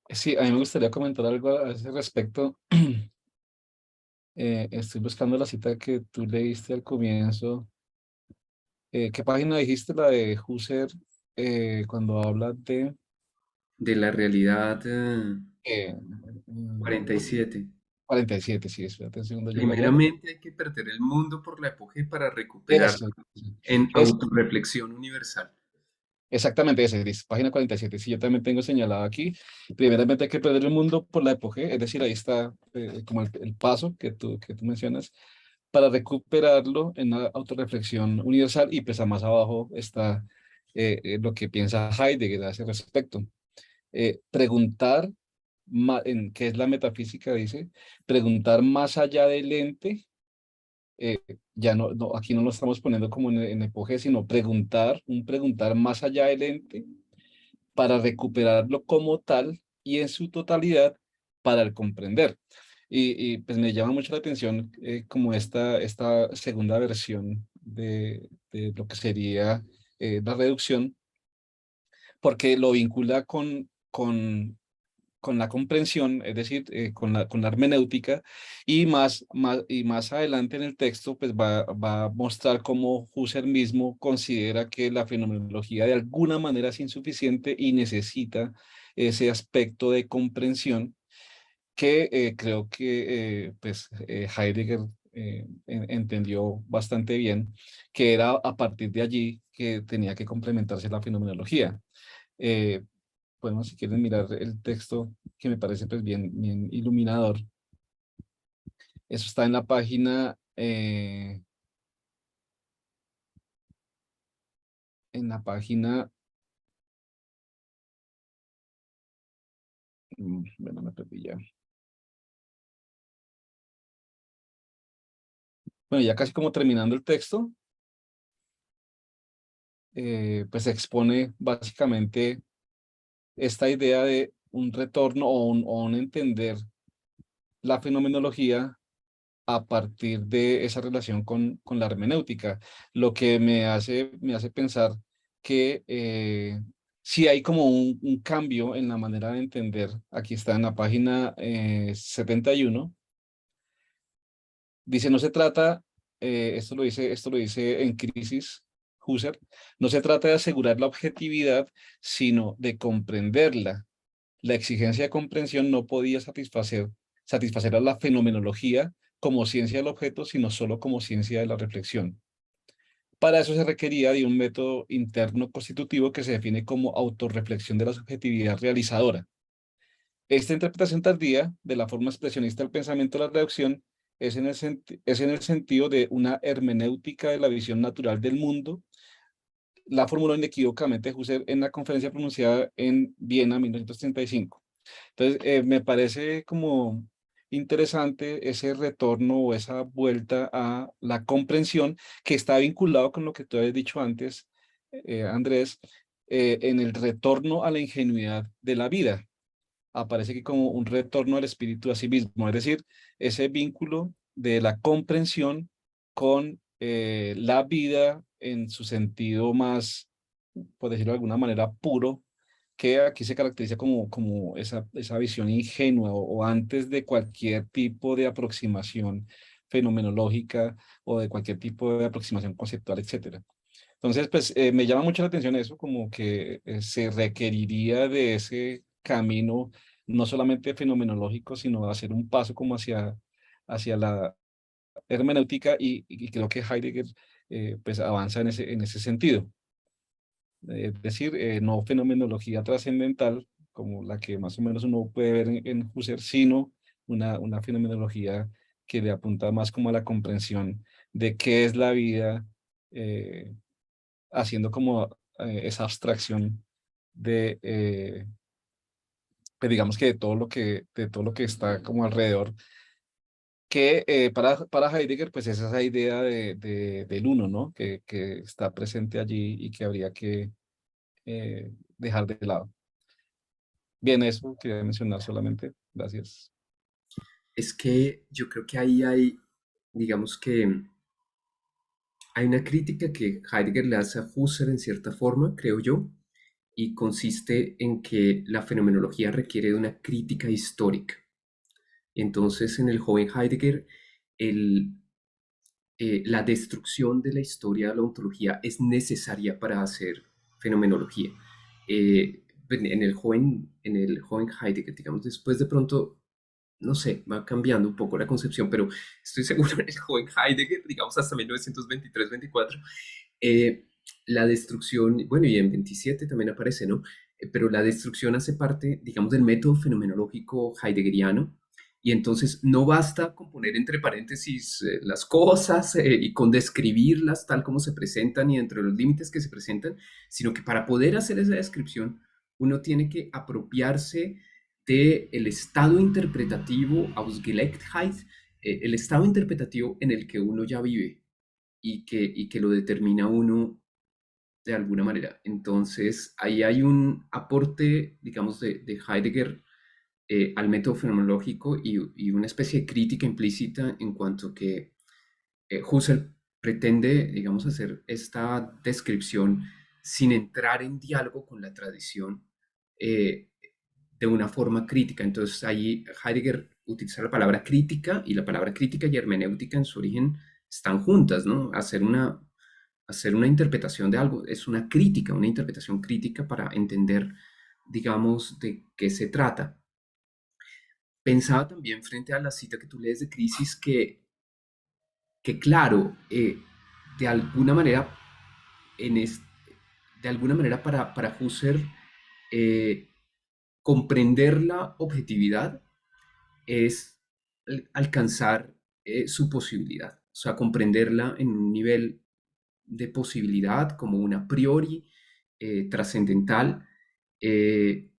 [SPEAKER 2] Sí, a mí me gustaría comentar algo a ese respecto. Estoy buscando la cita que tú leíste al comienzo. ¿Qué página dijiste? La de Husserl, cuando habla de...
[SPEAKER 1] De la realidad
[SPEAKER 2] eh,
[SPEAKER 1] 47.
[SPEAKER 2] 47, sí, espérate un segundo, llego allá.
[SPEAKER 1] Primeramente hay que perder el mundo por la epoge para recuperarlo
[SPEAKER 2] Eso,
[SPEAKER 1] en
[SPEAKER 2] es,
[SPEAKER 1] autorreflexión universal.
[SPEAKER 2] exactamente ese, dice, página 47. Sí, yo también tengo señalado aquí. Primeramente hay que perder el mundo por la epogé, es decir, ahí está como el paso que tú mencionas, para recuperarlo en la autorreflexión universal, y pues a más abajo está lo que piensa Heidegger a ese respecto. Preguntar, en qué es la metafísica, dice, preguntar más allá del ente. Ya aquí no lo estamos poniendo como en epogé, sino un preguntar más allá del ente para recuperarlo como tal y en su totalidad para el comprender. Pues me llama mucho la atención como esta segunda versión de lo que sería la reducción, porque lo vincula con la comprensión, es decir, con la hermenéutica, y más adelante en el texto pues va a mostrar cómo Husserl mismo considera que la fenomenología de alguna manera es insuficiente y necesita ese aspecto de comprensión que creo que Heidegger entendió bastante bien, que era a partir de allí que tenía que complementarse la fenomenología. Eh, Podemos, si quieren, mirar el texto que me parece pues bien iluminador. Eso está en la página Bueno, me perdí ya. Bueno, ya casi como terminando el texto, pues expone básicamente esta idea de un retorno o un entender la fenomenología a partir de esa relación con la hermenéutica, lo que me hace pensar que sí hay como un cambio en la manera de entender. Aquí está en la página 71. Dice, no se trata, esto lo dice en Crisis, Husserl, no se trata de asegurar la objetividad, sino de comprenderla. La exigencia de comprensión no podía satisfacer a la fenomenología como ciencia del objeto, sino solo como ciencia de la reflexión. Para eso se requería de un método interno constitutivo que se define como autorreflexión de la subjetividad realizadora. Esta interpretación tardía de la forma expresionista del pensamiento de la reducción es en el sentido de una hermenéutica de la visión natural del mundo. La formuló inequívocamente Husserl en la conferencia pronunciada en Viena en 1935. Entonces, me parece como interesante ese retorno o esa vuelta a la comprensión que está vinculado con lo que tú habías dicho antes, Andrés, en el retorno a la ingenuidad de la vida. Aparece aquí como un retorno al espíritu a sí mismo, es decir, ese vínculo de la comprensión con la vida en su sentido más, por decirlo de alguna manera, puro, que aquí se caracteriza como esa visión ingenua o antes de cualquier tipo de aproximación fenomenológica o de cualquier tipo de aproximación conceptual, etcétera. Entonces, pues me llama mucho la atención eso, como que se requeriría de ese camino, no solamente fenomenológico, sino hacer un paso como hacia la hermenéutica y creo que Heidegger pues avanza en ese sentido. Es decir, no fenomenología trascendental, como la que más o menos uno puede ver en Husserl, sino una fenomenología que le apunta más como a la comprensión de qué es la vida, haciendo como esa abstracción de, pues digamos que de todo lo que está como alrededor, que para Heidegger, pues es esa idea del uno, ¿no? Que está presente allí y que habría que dejar de lado. Bien, eso quería mencionar solamente. Gracias.
[SPEAKER 1] Es que yo creo que ahí hay, digamos que hay una crítica que Heidegger le hace a Husserl en cierta forma, creo yo, y consiste en que la fenomenología requiere de una crítica histórica. Entonces, en el joven Heidegger, el, la destrucción de la historia de la ontología es necesaria para hacer fenomenología. En el joven Heidegger, digamos, después de pronto, no sé, va cambiando un poco la concepción, pero estoy seguro en el joven Heidegger, digamos, hasta 1923-24, la destrucción, bueno, y en 27 también aparece, ¿no? Pero la destrucción hace parte, digamos, del método fenomenológico heideggeriano, y entonces no basta con poner entre paréntesis las cosas y con describirlas tal como se presentan y dentro de los límites que se presentan, sino que para poder hacer esa descripción uno tiene que apropiarse del estado interpretativo, Ausgelegtheit, el estado interpretativo en el que uno ya vive y que lo determina uno de alguna manera. Entonces, ahí hay un aporte, digamos, de Heidegger al método fenomenológico y una especie de crítica implícita en cuanto que Husserl pretende, digamos, hacer esta descripción sin entrar en diálogo con la tradición eh, de una forma crítica. Entonces, ahí Heidegger utiliza la palabra crítica y la palabra crítica y hermenéutica en su origen están juntas, ¿no? Hacer una interpretación de algo es una crítica, una interpretación crítica para entender, digamos, de qué se trata. Pensaba también frente a la cita que tú lees de Crisis que claro, de alguna manera, en es- de alguna manera para Husserl, eh, comprender la objetividad es alcanzar su posibilidad, o sea, comprenderla en un nivel de posibilidad como una a priori trascendental, eh,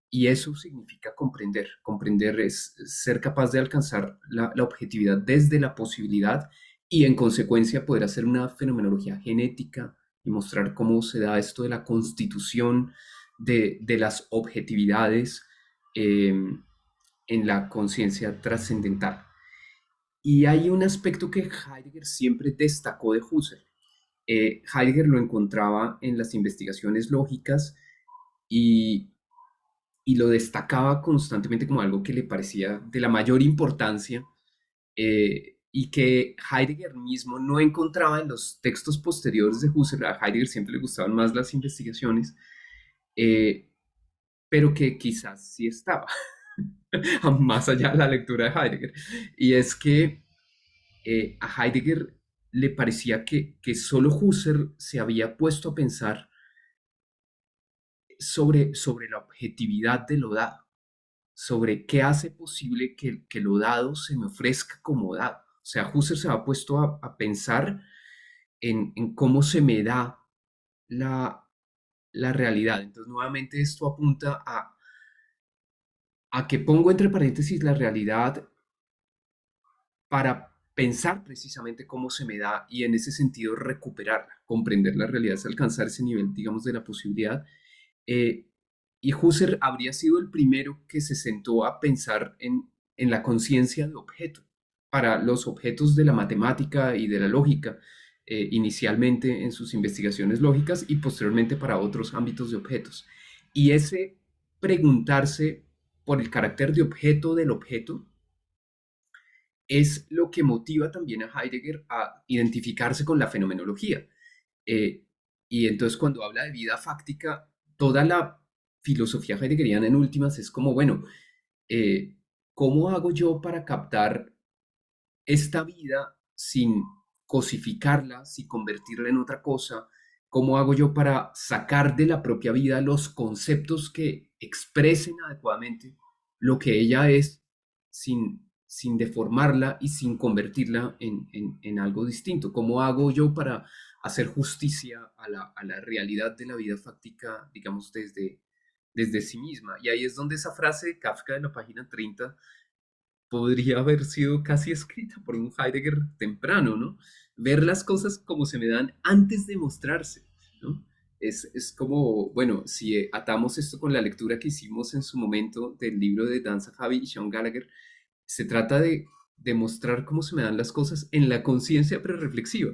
[SPEAKER 1] Y eso significa comprender. Comprender es ser capaz de alcanzar la objetividad desde la posibilidad y en consecuencia poder hacer una fenomenología genética y mostrar cómo se da esto de la constitución de las objetividades eh, en la conciencia trascendental. Y hay un aspecto que Heidegger siempre destacó de Husserl. Heidegger lo encontraba en las investigaciones lógicas y, y lo destacaba constantemente como algo que le parecía de la mayor importancia y que Heidegger mismo no encontraba en los textos posteriores de Husserl. A Heidegger siempre le gustaban más las investigaciones, eh, pero que quizás sí estaba, más allá de la lectura de Heidegger. Y es que a Heidegger le parecía que solo Husserl se había puesto a pensar sobre la objetividad de lo dado, sobre qué hace posible que lo dado se me ofrezca como dado. O sea, Husserl se ha puesto a pensar en cómo se me da la realidad. Entonces, nuevamente esto apunta a que pongo entre paréntesis la realidad para pensar precisamente cómo se me da y en ese sentido recuperarla, comprender la realidad es alcanzar ese nivel, digamos, de la posibilidad. Eh, y Husserl habría sido el primero que se sentó a pensar en la conciencia de objeto para los objetos de la matemática y de la lógica, inicialmente en sus investigaciones lógicas y posteriormente para otros ámbitos de objetos. Y ese preguntarse por el carácter de objeto del objeto es lo que motiva también a Heidegger a identificarse con la fenomenología. Eh, y entonces cuando habla de vida fáctica, toda la filosofía heideggeriana en últimas es como, bueno, eh, ¿cómo hago yo para captar esta vida sin cosificarla, sin convertirla en otra cosa? ¿Cómo hago yo para sacar de la propia vida los conceptos que expresen adecuadamente lo que ella es sin deformarla y sin convertirla en algo distinto? ¿Cómo hago yo para hacer justicia a la realidad de la vida fáctica, digamos, desde sí misma? Y ahí es donde esa frase de Kafka de la página 30 podría haber sido casi escrita por un Heidegger temprano, ¿no? Ver las cosas como se me dan antes de mostrarse, ¿no? Es como, bueno, si atamos esto con la lectura que hicimos en su momento del libro de Dan Zahavi y Sean Gallagher, se trata de demostrar cómo se me dan las cosas en la conciencia prereflexiva,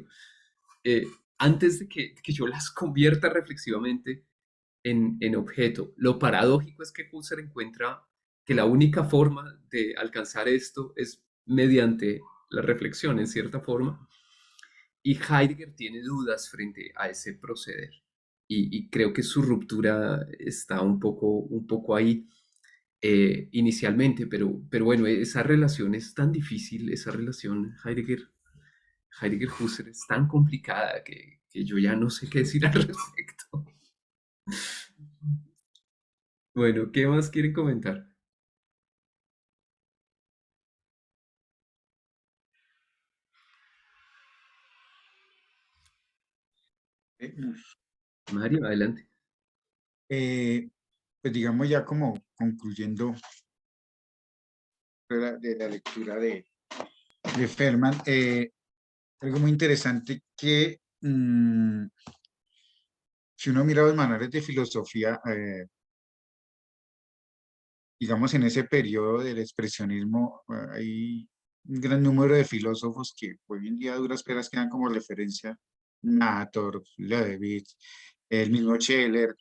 [SPEAKER 1] eh, antes de que yo las convierta reflexivamente en objeto. Lo paradójico es que Husserl encuentra que la única forma de alcanzar esto es mediante la reflexión, en cierta forma, y Heidegger tiene dudas frente a ese proceder. Y creo que su ruptura está un poco ahí inicialmente, pero bueno, esa relación es tan difícil, esa relación Heidegger-Husserl es tan complicada que yo ya no sé qué decir al respecto. Bueno, ¿qué más quieren comentar? Mario, adelante.
[SPEAKER 3] Pues digamos ya como concluyendo de la lectura de Fermat, algo muy interesante que si uno mira los manuales de filosofía, digamos en ese periodo del expresionismo, hay un gran número de filósofos que hoy en día a duras penas quedan como referencia: Nator, Leibniz, el mismo Scheler,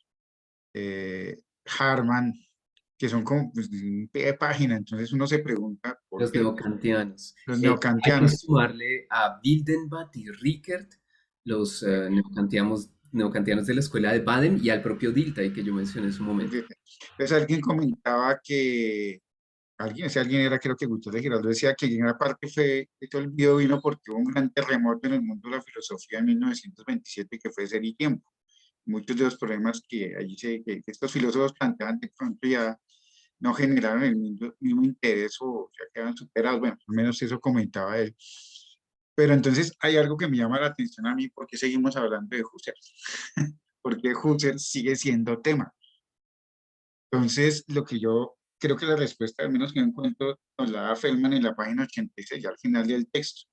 [SPEAKER 3] Harman, que son como pues, un pie de página. Entonces uno se pregunta por
[SPEAKER 1] Los
[SPEAKER 3] qué.
[SPEAKER 1] neokantianos.
[SPEAKER 3] Los
[SPEAKER 1] Hay que
[SPEAKER 3] neocantianos.
[SPEAKER 1] sumarle a Wildenbach y Rickert, los neokantianos de la escuela de Baden, y al propio Dilthey que yo mencioné en su momento.
[SPEAKER 3] Entonces alguien comentaba que, si alguien era, creo que Gutiérrez Giraldo, decía que en gran parte fue, este olvido vino porque hubo un gran terremoto en el mundo de la filosofía en 1927 que fue Ser y Tiempo. Muchos de los problemas que allí que estos filósofos planteaban de pronto ya no generaron el mismo interés o ya quedaron superados. Bueno, al menos eso comentaba él. Pero entonces hay algo que me llama la atención a mí: porque seguimos hablando de Husserl. Porque Husserl sigue siendo tema. Entonces, lo que yo creo que la respuesta, al menos que yo encuentro, nos la da Feldman en la página 86, al final del texto.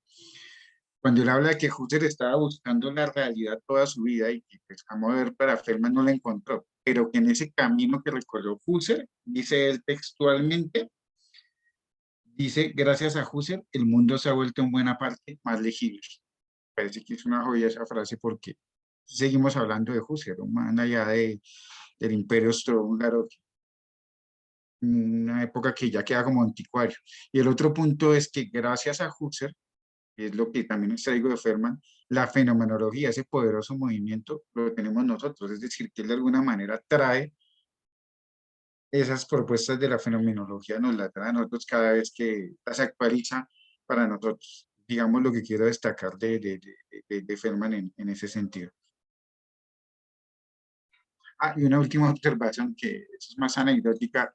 [SPEAKER 3] Cuando él habla de que Husserl estaba buscando la realidad toda su vida y que, pues, a modo de ver, para Feldman no la encontró, pero que en ese camino que recorrió Husserl, dice él textualmente, dice, gracias a Husserl, el mundo se ha vuelto en buena parte más legible. Parece que es una joya esa frase porque seguimos hablando de Husserl, más allá del imperio austrohúngaro, una época que ya queda como anticuario. Y el otro punto es que gracias a Husserl, que es lo que también extraigo de Fermat, la fenomenología, ese poderoso movimiento, lo tenemos nosotros, es decir, que él de alguna manera trae esas propuestas de la fenomenología, nos las trae a nosotros cada vez que las actualiza para nosotros. Digamos lo que quiero destacar de Fermat en ese sentido. Ah, y una última observación que es más anecdótica,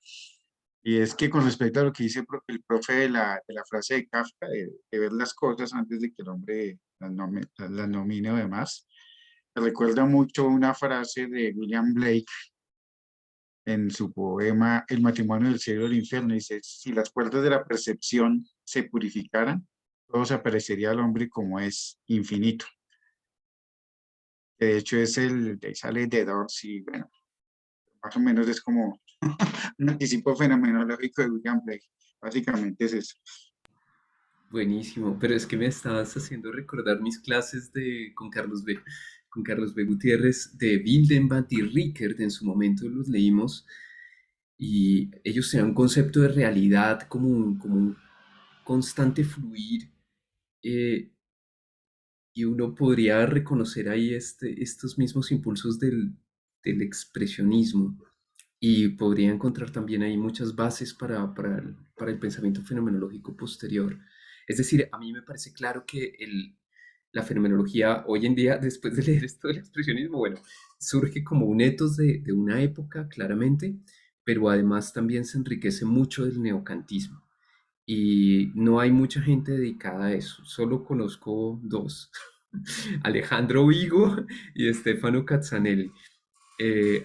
[SPEAKER 3] y es que con respecto a lo que dice el profe de la frase de Kafka, de ver las cosas antes de que el hombre las nomine o demás, me recuerda mucho una frase de William Blake en su poema El matrimonio del cielo y el infierno. Dice, si las puertas de la percepción se purificaran, todo se aparecería al hombre como es infinito. Que de hecho es de ahí sale de Doors y bueno, más o menos es como un anticipo fenomenológico de William Blake. Básicamente es eso.
[SPEAKER 1] Buenísimo, pero es que me estabas haciendo recordar mis clases con Carlos B. Gutiérrez de Wildenband y Rickert. En su momento los leímos y ellos tenían un concepto de realidad como un constante fluir, eh, y uno podría reconocer ahí estos mismos impulsos del expresionismo y podría encontrar también ahí muchas bases para el pensamiento fenomenológico posterior. Es decir, a mí me parece claro que la fenomenología hoy en día, después de leer esto del expresionismo, bueno, surge como un etos de una época, claramente, pero además también se enriquece mucho del neocantismo. Y no hay mucha gente dedicada a eso, solo conozco dos, Alejandro Vigo y Stefano Cazzanelli,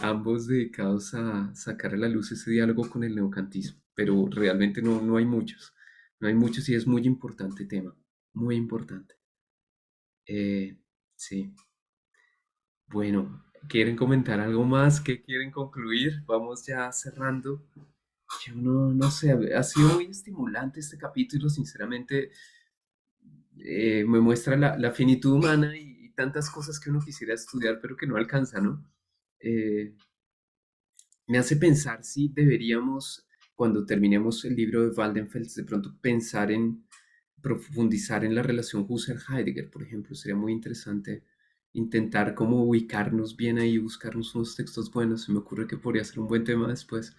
[SPEAKER 1] ambos dedicados a sacar a la luz ese diálogo con el neocantismo, pero realmente no hay muchos, no hay muchos y es muy importante tema, muy importante. Eh, sí, bueno, ¿quieren comentar algo más? ¿Qué quieren concluir? Vamos ya cerrando. Yo no sé, ha sido muy estimulante este capítulo, sinceramente. Me muestra la finitud humana y tantas cosas que uno quisiera estudiar pero que no alcanza, ¿no? Eh, Me hace pensar si deberíamos, cuando terminemos el libro de Waldenfels, de pronto pensar en profundizar en la relación Husserl-Heidegger, por ejemplo. Sería muy interesante intentar cómo ubicarnos bien ahí, buscarnos unos textos buenos. Se me ocurre que podría ser un buen tema después.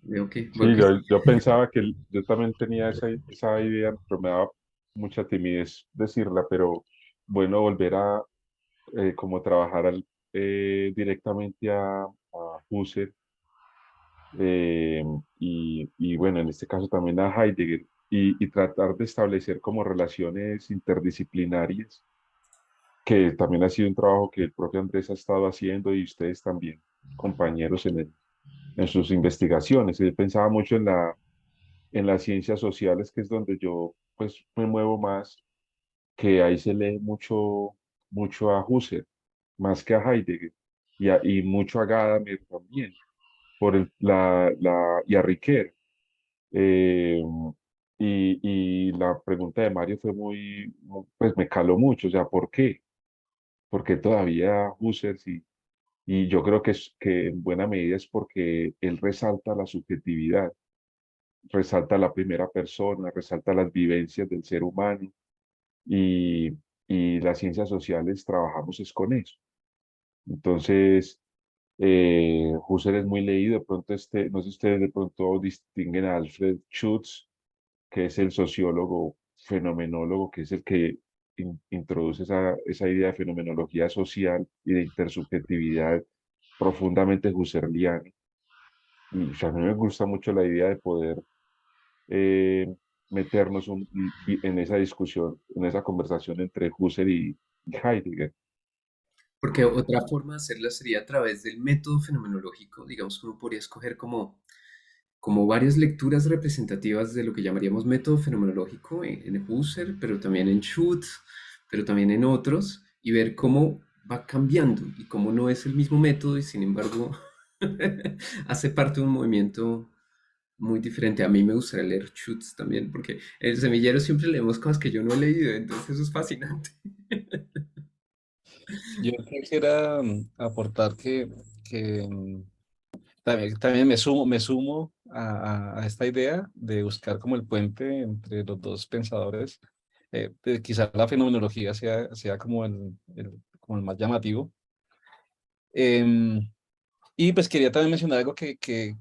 [SPEAKER 1] Veo
[SPEAKER 5] Sí,
[SPEAKER 1] que
[SPEAKER 5] yo pensaba que yo también tenía esa idea, pero me daba mucha timidez decirla, pero bueno, volver a como trabajar directamente a Husserl, y bueno, en este caso también a Heidegger, y tratar de establecer como relaciones interdisciplinarias, que también ha sido un trabajo que el propio Andrés ha estado haciendo y ustedes también, compañeros en sus investigaciones. Él pensaba mucho en las ciencias sociales, que es donde yo pues me muevo más, que ahí se lee mucho a Husserl, más que a Heidegger, y mucho a Gadamer también, y a Riquet. Eh, y la pregunta de Mario fue pues me caló mucho, o sea, ¿por qué? Porque todavía Husserl sí. Y yo creo que en buena medida es porque él resalta la subjetividad, resalta la primera persona, resalta las vivencias del ser humano, y, y las ciencias sociales trabajamos es con eso. Entonces, Husserl es muy leído, de pronto no sé si ustedes de pronto distinguen a Alfred Schutz, que es el sociólogo fenomenólogo, que es el que introduce esa idea de fenomenología social y de intersubjetividad profundamente husserliana. Y o sea, a mí me gusta mucho la idea de poder eh, meternos en esa discusión, en esa conversación entre Husserl y Heidegger.
[SPEAKER 1] Porque otra forma de hacerla sería a través del método fenomenológico. Digamos que uno podría escoger como varias lecturas representativas de lo que llamaríamos método fenomenológico en Husserl, pero también en Schutz, pero también en otros, y ver cómo va cambiando y cómo no es el mismo método y sin embargo hace parte de un movimiento muy diferente. A mí me gustaría leer Schutz también, porque en el semillero siempre leemos cosas que yo no he leído, entonces eso es fascinante.
[SPEAKER 2] Yo quisiera aportar que también me sumo a esta idea de buscar como el puente entre los dos pensadores. Quizá la fenomenología sea como el más llamativo. Em, y pues quería también mencionar algo que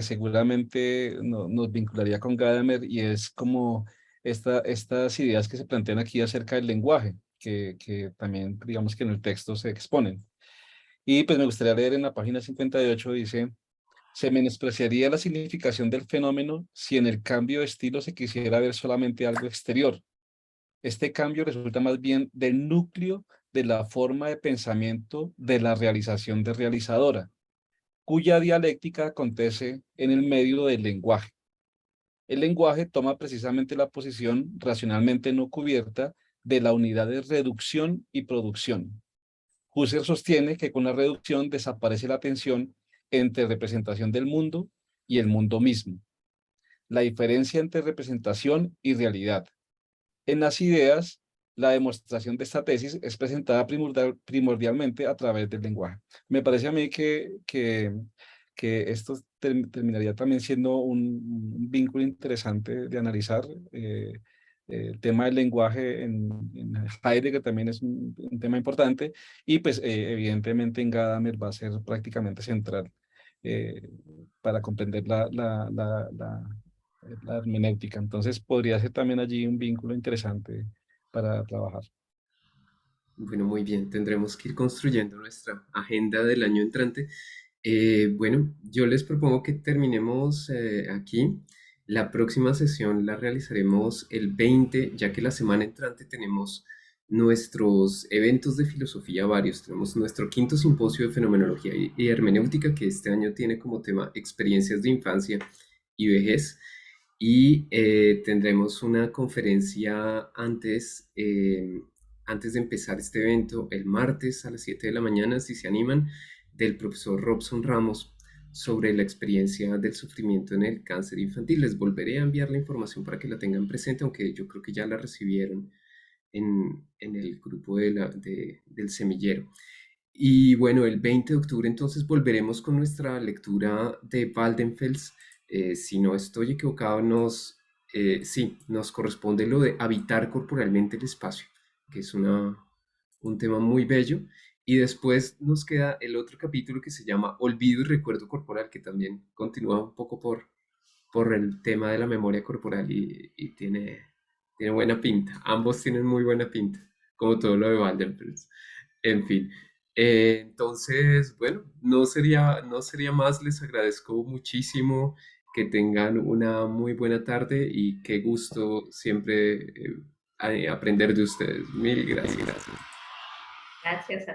[SPEAKER 2] seguramente nos vincularía con Gadamer y es como estas ideas que se plantean aquí acerca del lenguaje, que también digamos que en el texto se exponen. Y pues me gustaría leer en la página 58, dice, se menospreciaría la significación del fenómeno si en el cambio de estilo se quisiera ver solamente algo exterior. Este cambio resulta más bien del núcleo de la forma de pensamiento de la realización de realizadora, cuya dialéctica acontece en el medio del lenguaje. El lenguaje toma precisamente la posición racionalmente no cubierta de la unidad de reducción y producción. Husserl sostiene que con la reducción desaparece la tensión entre representación del mundo y el mundo mismo, la diferencia entre representación y realidad. En las ideas, la demostración de esta tesis es presentada primordialmente a través del lenguaje. Me parece a mí que esto terminaría también siendo un vínculo interesante de analizar. El tema del lenguaje en Heidegger también es un tema importante y pues evidentemente en Gadamer va a ser prácticamente central eh, para comprender la hermenéutica. Entonces podría ser también allí un vínculo interesante para trabajar.
[SPEAKER 1] Bueno, muy bien, tendremos que ir construyendo nuestra agenda del año entrante. Bueno, yo les propongo que terminemos aquí. La próxima sesión la realizaremos el 20, ya que la semana entrante tenemos nuestros eventos de filosofía varios. Tenemos nuestro quinto simposio de fenomenología y hermenéutica, que este año tiene como tema experiencias de infancia y vejez. Y tendremos una conferencia antes de empezar este evento, el martes a las 7 de la mañana, si se animan, del profesor Robson Ramos sobre la experiencia del sufrimiento en el cáncer infantil. Les volveré a enviar la información para que la tengan presente, aunque yo creo que ya la recibieron en el grupo del semillero. Y bueno, el 20 de octubre entonces volveremos con nuestra lectura de Waldenfels. Si no estoy equivocado, sí, nos corresponde lo de habitar corporalmente el espacio, que es un tema muy bello. Y después nos queda el otro capítulo que se llama Olvido y Recuerdo Corporal, que también continúa un poco por el tema de la memoria corporal y tiene buena pinta. Ambos tienen muy buena pinta, como todo lo de Waldenfels. En fin. Entonces, bueno, no sería más, les agradezco muchísimo que tengan una muy buena tarde y qué gusto siempre aprender de ustedes. Mil gracias.
[SPEAKER 4] Gracias a